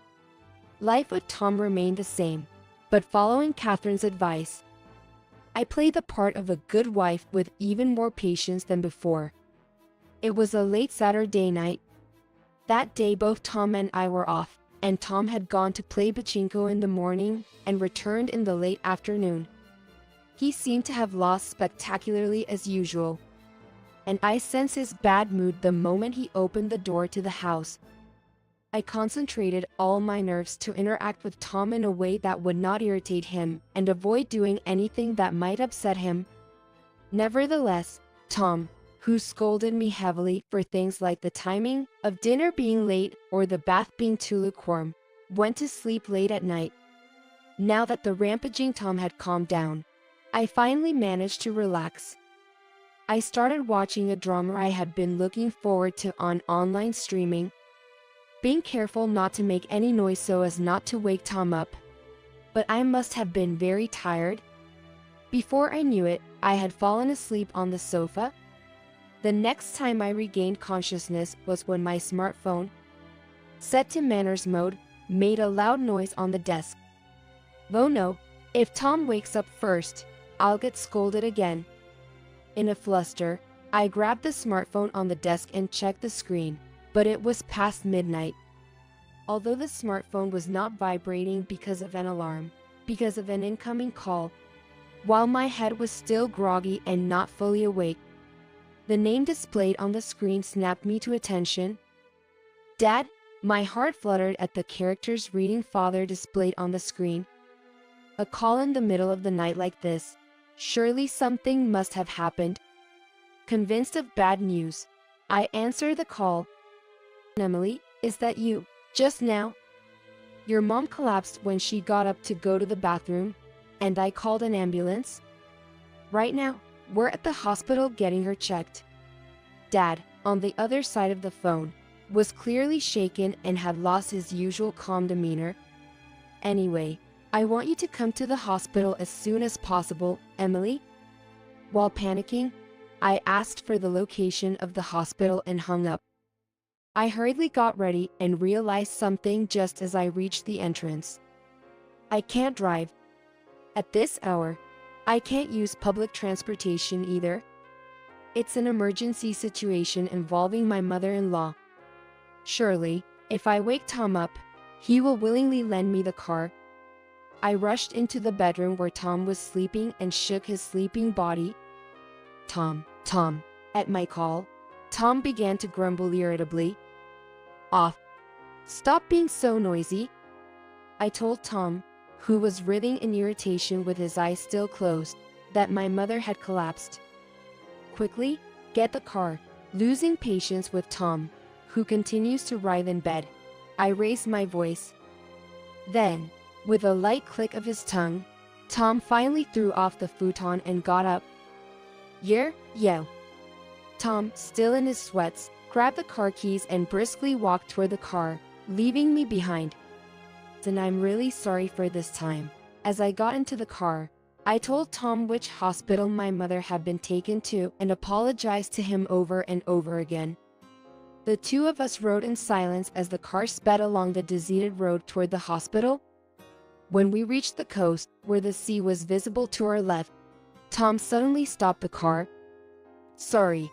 Life with Tom remained the same, but following Catherine's advice, I played the part of a good wife with even more patience than before. It was a late Saturday night. That day both Tom and I were off, and Tom had gone to play pachinko in the morning and returned in the late afternoon. He seemed to have lost spectacularly as usual, and I sensed his bad mood the moment he opened the door to the house. I concentrated all my nerves to interact with Tom in a way that would not irritate him and avoid doing anything that might upset him. Nevertheless, Tom, who scolded me heavily for things like the timing of dinner being late or the bath being too lukewarm, went to sleep late at night. Now that the rampaging Tom had calmed down, I finally managed to relax. I started watching a drama I had been looking forward to on online streaming, being careful not to make any noise so as not to wake Tom up. But I must have been very tired. Before I knew it, I had fallen asleep on the sofa. The next time I regained consciousness was when my smartphone, set to manners mode, made a loud noise on the desk. Oh no, if Tom wakes up first, I'll get scolded again. In a fluster, I grabbed the smartphone on the desk and checked the screen, but it was past midnight. Although the smartphone was not vibrating because of an alarm, because of an incoming call, while my head was still groggy and not fully awake, the name displayed on the screen snapped me to attention. Dad, my heart fluttered at the characters reading father displayed on the screen. A call in the middle of the night like this. Surely something must have happened. Convinced of bad news, I answer the call. Emily, is that you? Just now? Your mom collapsed when she got up to go to the bathroom, and I called an ambulance. Right now, we're at the hospital getting her checked. Dad, on the other side of the phone, was clearly shaken and had lost his usual calm demeanor. Anyway, I want you to come to the hospital as soon as possible, Emily. While panicking, I asked for the location of the hospital and hung up. I hurriedly got ready and realized something just as I reached the entrance. I can't drive. At this hour, I can't use public transportation either. It's an emergency situation involving my mother-in-law. Surely, if I wake Tom up, he will willingly lend me the car. I rushed into the bedroom where Tom was sleeping and shook his sleeping body. Tom. At my call, Tom began to grumble irritably. Off. Stop being so noisy. I told Tom, who was writhing in irritation with his eyes still closed, that my mother had collapsed. Quickly, get the car. Losing patience with Tom, who continues to writhe in bed, I raised my voice. Then, with a light click of his tongue, Tom finally threw off the futon and got up. Yeah. Tom, still in his sweats, grabbed the car keys and briskly walked toward the car, leaving me behind. And I'm really sorry for this time. As I got into the car, I told Tom which hospital my mother had been taken to and apologized to him over and over again. The two of us rode in silence as the car sped along the deserted road toward the hospital. When we reached the coast, where the sea was visible to our left, Tom suddenly stopped the car. Sorry.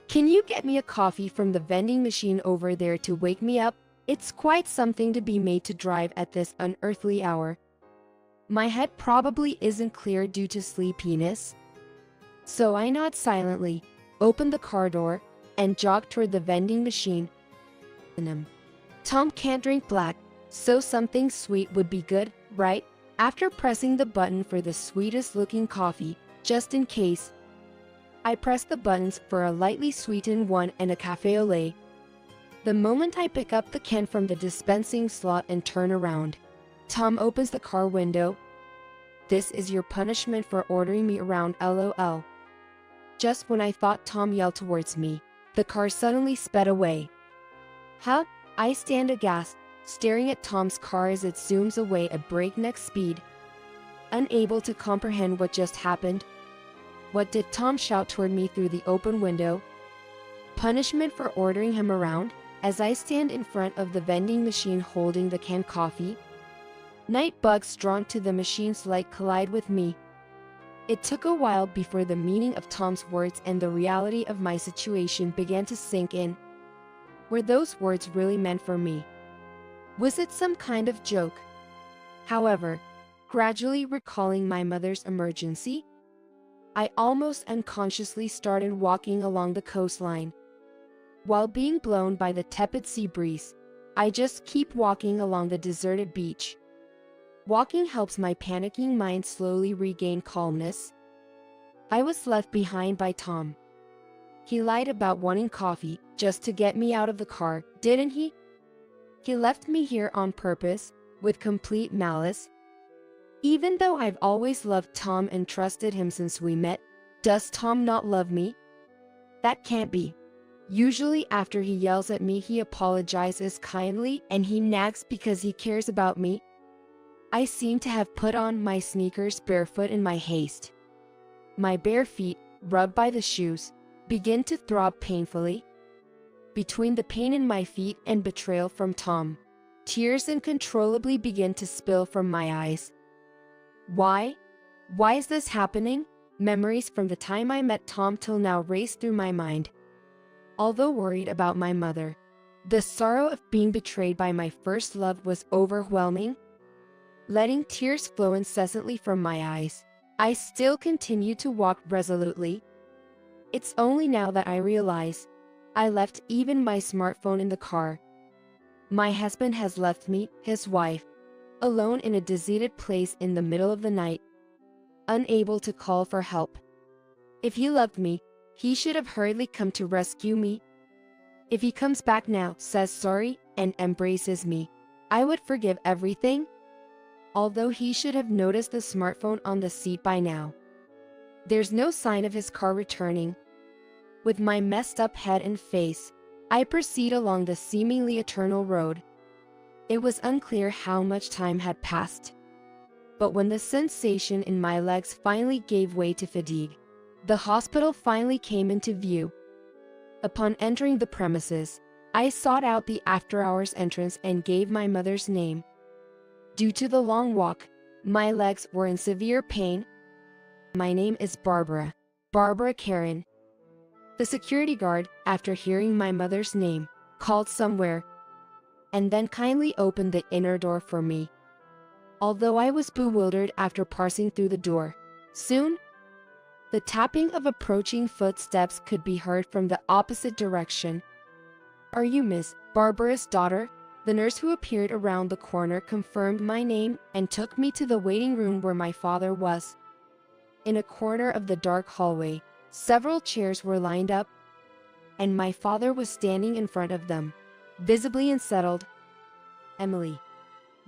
Can you get me a coffee from the vending machine over there to wake me up? It's quite something to be made to drive at this unearthly hour. My head probably isn't clear due to sleepiness. So I nod silently, opened the car door, and jogged toward the vending machine. Tom can't drink black, so something sweet would be good, right? After pressing the button for the sweetest looking coffee, just in case, I pressed the buttons for a lightly sweetened one and a café au lait. The moment I pick up the can from the dispensing slot and turn around, Tom opens the car window. This is your punishment for ordering me around, LOL. Just when I thought Tom yelled towards me, the car suddenly sped away. Huh? I stand aghast, staring at Tom's car as it zooms away at breakneck speed. Unable to comprehend what just happened. What did Tom shout toward me through the open window? Punishment for ordering him around? As I stand in front of the vending machine holding the canned coffee, night bugs drawn to the machine's light collide with me. It took a while before the meaning of Tom's words and the reality of my situation began to sink in. Were those words really meant for me? Was it some kind of joke? However, gradually recalling my mother's emergency, I almost unconsciously started walking along the coastline. While being blown by the tepid sea breeze, I just keep walking along the deserted beach. Walking helps my panicking mind slowly regain calmness. I was left behind by Tom. He lied about wanting coffee just to get me out of the car, didn't he? He left me here on purpose, with complete malice. Even though I've always loved Tom and trusted him since we met, does Tom not love me? That can't be. Usually after he yells at me, he apologizes kindly and he nags because he cares about me. I seem to have put on my sneakers barefoot in my haste. My bare feet, rubbed by the shoes, begin to throb painfully. Between the pain in my feet and betrayal from Tom, tears uncontrollably begin to spill from my eyes. Why? Why is this happening? Memories from the time I met Tom till now race through my mind. Although worried about my mother, the sorrow of being betrayed by my first love was overwhelming. Letting tears flow incessantly from my eyes, I still continue to walk resolutely. It's only now that I realize I left even my smartphone in the car. My husband has left me, his wife, alone in a deserted place in the middle of the night, unable to call for help. If he loved me, he should have hurriedly come to rescue me. If he comes back now, says sorry, and embraces me, I would forgive everything. Although he should have noticed the smartphone on the seat by now. There's no sign of his car returning. With my messed up head and face, I proceed along the seemingly eternal road. It was unclear how much time had passed. But when the sensation in my legs finally gave way to fatigue, the hospital finally came into view. Upon entering the premises, I sought out the after-hours entrance and gave my mother's name. Due to the long walk, my legs were in severe pain. My name is Barbara Karen. The security guard, after hearing my mother's name, called somewhere, and then kindly opened the inner door for me. Although I was bewildered after passing through the door, soon, the tapping of approaching footsteps could be heard from the opposite direction. "Are you Miss Barbara's daughter?" The nurse who appeared around the corner confirmed my name and took me to the waiting room where my father was. In a corner of the dark hallway, several chairs were lined up, and my father was standing in front of them, visibly unsettled. "Emily,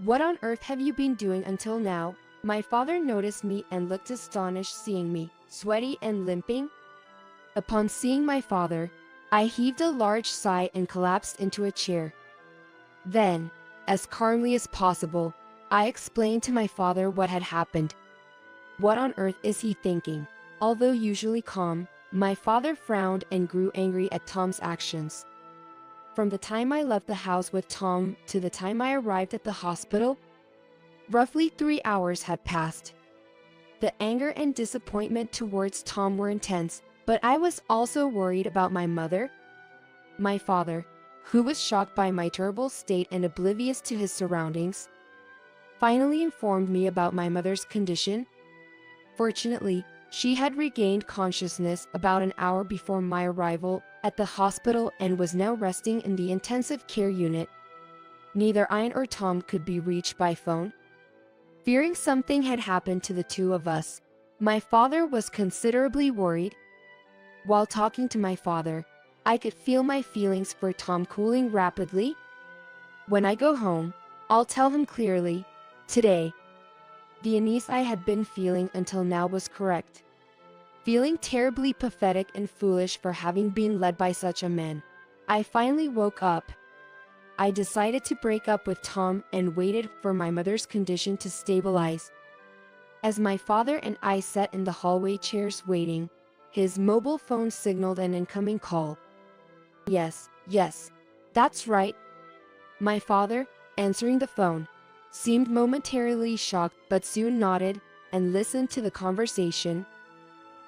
what on earth have you been doing until now?" My father noticed me and looked astonished seeing me, sweaty and limping. Upon seeing my father, I heaved a large sigh and collapsed into a chair. Then, as calmly as possible, I explained to my father what had happened. What on earth is he thinking? Although usually calm, my father frowned and grew angry at Tom's actions. From the time I left the house with Tom to the time I arrived at the hospital, roughly 3 hours had passed. The anger and disappointment towards Tom were intense, but I was also worried about my mother. My father, who was shocked by my terrible state and oblivious to his surroundings, finally informed me about my mother's condition. Fortunately, she had regained consciousness about an hour before my arrival at the hospital and was now resting in the intensive care unit. Neither I or Tom could be reached by phone. Fearing something had happened to the two of us, my father was considerably worried. While talking to my father, I could feel my feelings for Tom cooling rapidly. When I go home, I'll tell him clearly. Today, the unease I had been feeling until now was correct. Feeling terribly pathetic and foolish for having been led by such a man, I finally woke up. I decided to break up with Tom and waited for my mother's condition to stabilize. As my father and I sat in the hallway chairs waiting, his mobile phone signaled an incoming call. Yes, that's right. My father, answering the phone, seemed momentarily shocked but soon nodded and listened to the conversation.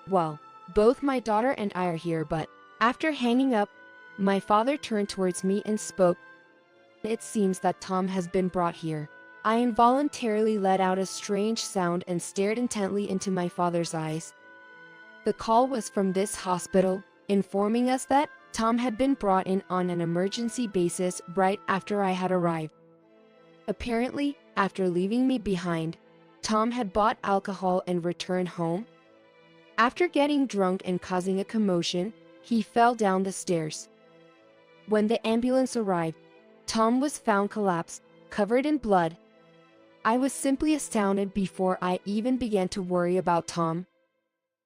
"Well, both my daughter and I are here, but..." After hanging up, my father turned towards me and spoke. "It seems that Tom has been brought here." I involuntarily let out a strange sound and stared intently into my father's eyes. The call was from this hospital, informing us that Tom had been brought in on an emergency basis right after I had arrived. Apparently, after leaving me behind, Tom had bought alcohol and returned home. After getting drunk and causing a commotion, he fell down the stairs. When the ambulance arrived, Tom was found collapsed, covered in blood. I was simply astounded before I even began to worry about Tom.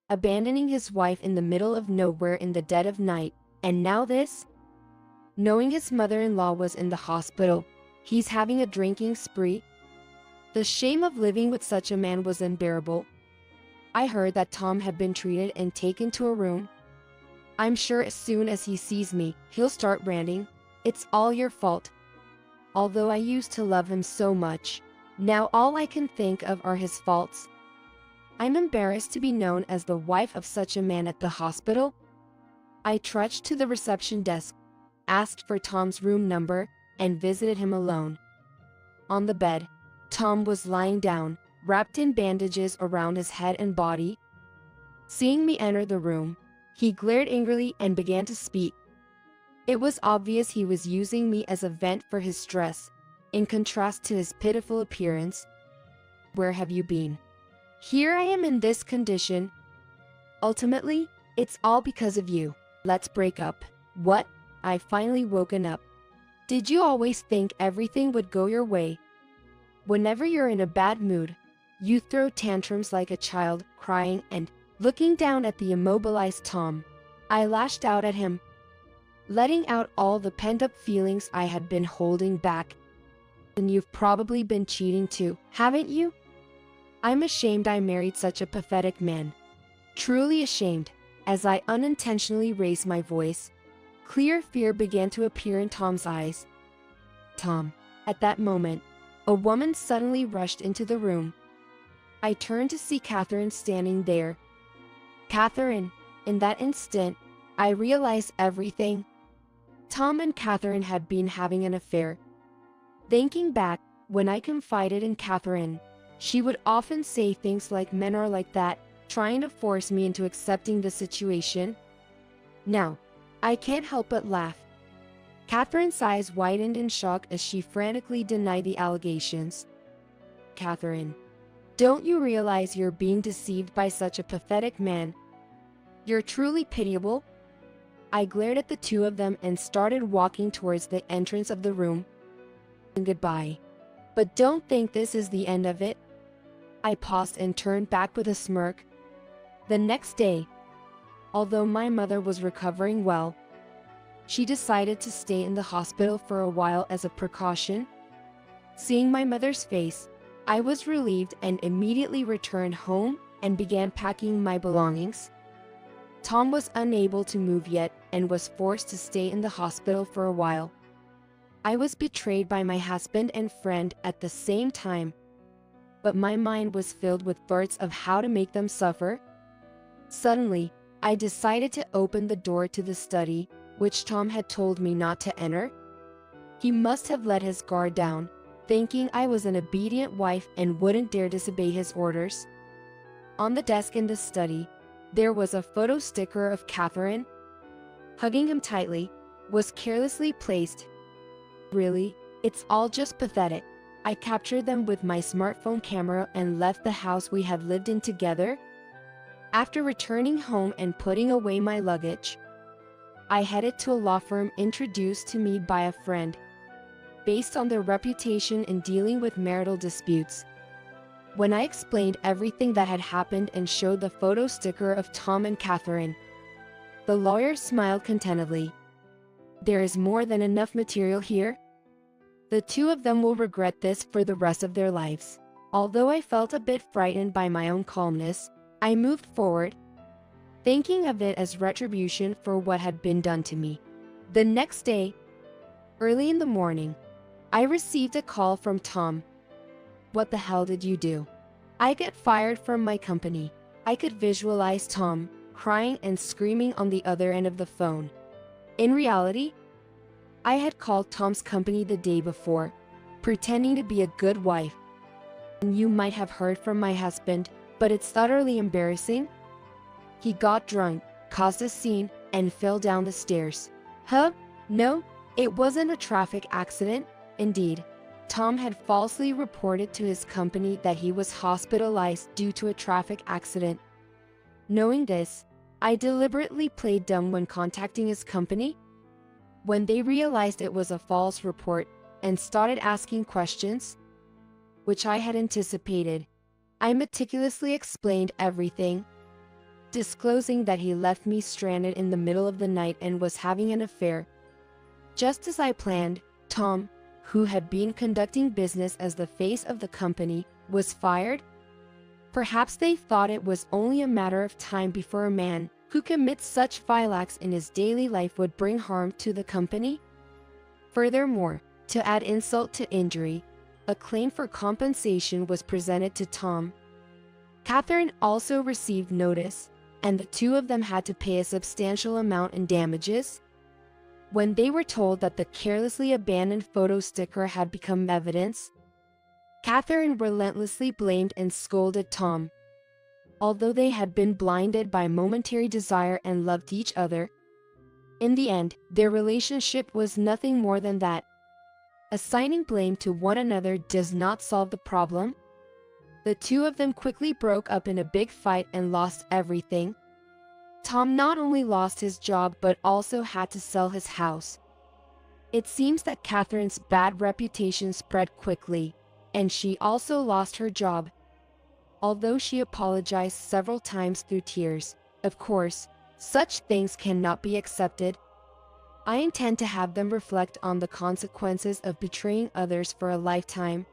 Abandoning his wife in the middle of nowhere in the dead of night, and now this? Knowing his mother-in-law was in the hospital, he's having a drinking spree. The shame of living with such a man was unbearable. I heard that Tom had been treated and taken to a room. I'm sure as soon as he sees me, he'll start ranting, "It's all your fault." Although I used to love him so much, now all I can think of are his faults. I'm embarrassed to be known as the wife of such a man at the hospital. I trudged to the reception desk, asked for Tom's room number, and visited him alone. On the bed, Tom was lying down, wrapped in bandages around his head and body. Seeing me enter the room, he glared angrily and began to speak. It was obvious he was using me as a vent for his stress, in contrast to his pitiful appearance. "Where have you been? Here I am in this condition. Ultimately, it's all because of you. Let's break up." "What?" I finally woken up. "Did you always think everything would go your way? Whenever you're in a bad mood, you throw tantrums like a child, crying and looking down at the immobilized Tom." I lashed out at him, letting out all the pent-up feelings I had been holding back. "And you've probably been cheating too, haven't you? I'm ashamed I married such a pathetic man. Truly ashamed." As I unintentionally raised my voice, clear fear began to appear in Tom's eyes. "Tom." At that moment, a woman suddenly rushed into the room. I turned to see Catherine standing there. Catherine. In that instant, I realized everything. Tom and Catherine had been having an affair. Thinking back, when I confided in Catherine, she would often say things like men are like that, trying to force me into accepting the situation. Now, I can't help but laugh. Catherine's eyes widened in shock as she frantically denied the allegations. "Catherine, don't you realize you're being deceived by such a pathetic man? You're truly pitiable." I glared at the two of them and started walking towards the entrance of the room. "Goodbye. But don't think this is the end of it." I paused and turned back with a smirk. The next day, although my mother was recovering well, she decided to stay in the hospital for a while as a precaution. Seeing my mother's face, I was relieved and immediately returned home and began packing my belongings. Tom was unable to move yet and was forced to stay in the hospital for a while. I was betrayed by my husband and friend at the same time, but my mind was filled with thoughts of how to make them suffer. Suddenly, I decided to open the door to the study, which Tom had told me not to enter. He must have let his guard down, thinking I was an obedient wife and wouldn't dare disobey his orders. On the desk in the study, there was a photo sticker of Catherine. Hugging him tightly, was carelessly placed. Really, it's all just pathetic. I captured them with my smartphone camera and left the house we had lived in together. After returning home and putting away my luggage, I headed to a law firm introduced to me by a friend, based on their reputation in dealing with marital disputes. When I explained everything that had happened and showed the photo sticker of Tom and Catherine, the lawyer smiled contentedly. "There is more than enough material here. The two of them will regret this for the rest of their lives." Although I felt a bit frightened by my own calmness, I moved forward, thinking of it as retribution for what had been done to me. The next day, early in the morning, I received a call from Tom. "What the hell did you do?" "I get fired from my company." I could visualize Tom, crying and screaming on the other end of the phone. In reality, I had called Tom's company the day before, pretending to be a good wife. "You might have heard from my husband, but it's utterly embarrassing. He got drunk, caused a scene, and fell down the stairs." Huh? No, it wasn't a traffic accident. Indeed, Tom had falsely reported to his company that he was hospitalized due to a traffic accident. Knowing this, I deliberately played dumb when contacting his company. When they realized it was a false report and started asking questions, which I had anticipated, I meticulously explained everything, disclosing that he left me stranded in the middle of the night and was having an affair. Just as I planned, Tom, who had been conducting business as the face of the company, was fired. Perhaps they thought it was only a matter of time before a man who commits such vile acts in his daily life would bring harm to the company. Furthermore, to add insult to injury, a claim for compensation was presented to Tom. Catherine also received notice, and the two of them had to pay a substantial amount in damages. When they were told that the carelessly abandoned photo sticker had become evidence, Catherine relentlessly blamed and scolded Tom. Although they had been blinded by momentary desire and loved each other, in the end, their relationship was nothing more than that. Assigning blame to one another does not solve the problem. The two of them quickly broke up in a big fight and lost everything. Tom not only lost his job but also had to sell his house. It seems that Catherine's bad reputation spread quickly, and she also lost her job. Although she apologized several times through tears, of course, such things cannot be accepted. I intend to have them reflect on the consequences of betraying others for a lifetime.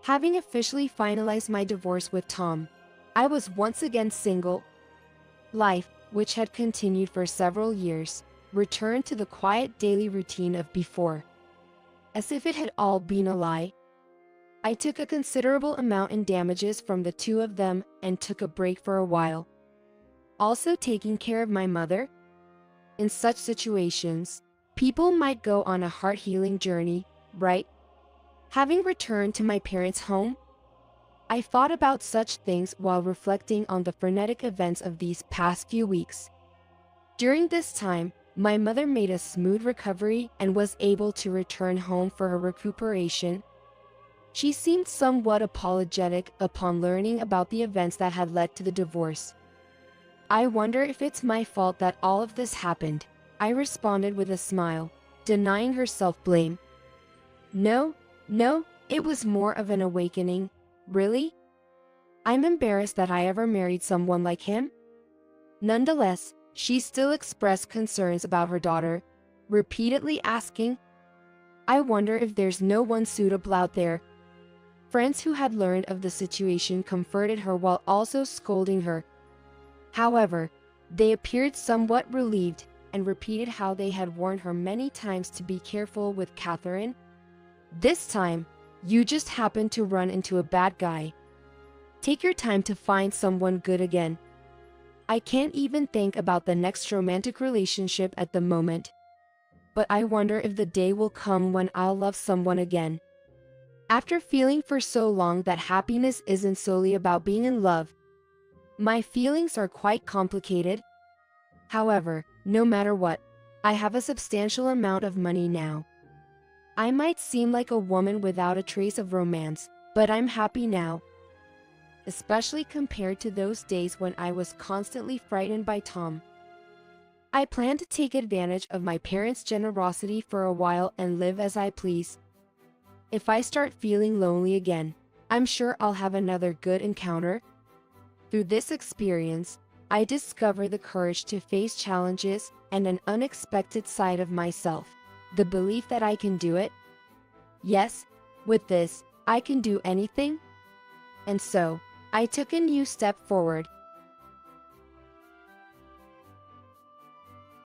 Having officially finalized my divorce with Tom, I was once again single. Life, which had continued for several years, returned to the quiet daily routine of before. As if it had all been a lie, I took a considerable amount in damages from the two of them and took a break for a while. Also taking care of my mother. In such situations, people might go on a heart-healing journey, right? Having returned to my parents' home, I thought about such things while reflecting on the frenetic events of these past few weeks. During this time, my mother made a smooth recovery and was able to return home for her recuperation. She seemed somewhat apologetic upon learning about the events that had led to the divorce. I wonder if it's my fault that all of this happened, I responded with a smile, denying her self-blame. No, it was more of an awakening. Really? I'm embarrassed that I ever married someone like him. Nonetheless, she still expressed concerns about her daughter, repeatedly asking, I wonder if there's no one suitable out there. Friends who had learned of the situation comforted her while also scolding her. However, they appeared somewhat relieved and repeated how they had warned her many times to be careful with Catherine. This time, you just happened to run into a bad guy. Take your time to find someone good again. I can't even think about the next romantic relationship at the moment. But I wonder if the day will come when I'll love someone again. After feeling for so long that happiness isn't solely about being in love, my feelings are quite complicated. However, no matter what, I have a substantial amount of money now. I might seem like a woman without a trace of romance, but I'm happy now. Especially compared to those days when I was constantly frightened by Tom. I plan to take advantage of my parents' generosity for a while and live as I please. If I start feeling lonely again, I'm sure I'll have another good encounter. Through this experience, I discover the courage to face challenges and an unexpected side of myself, the belief that I can do it. Yes, with this, I can do anything. And so, I took a new step forward,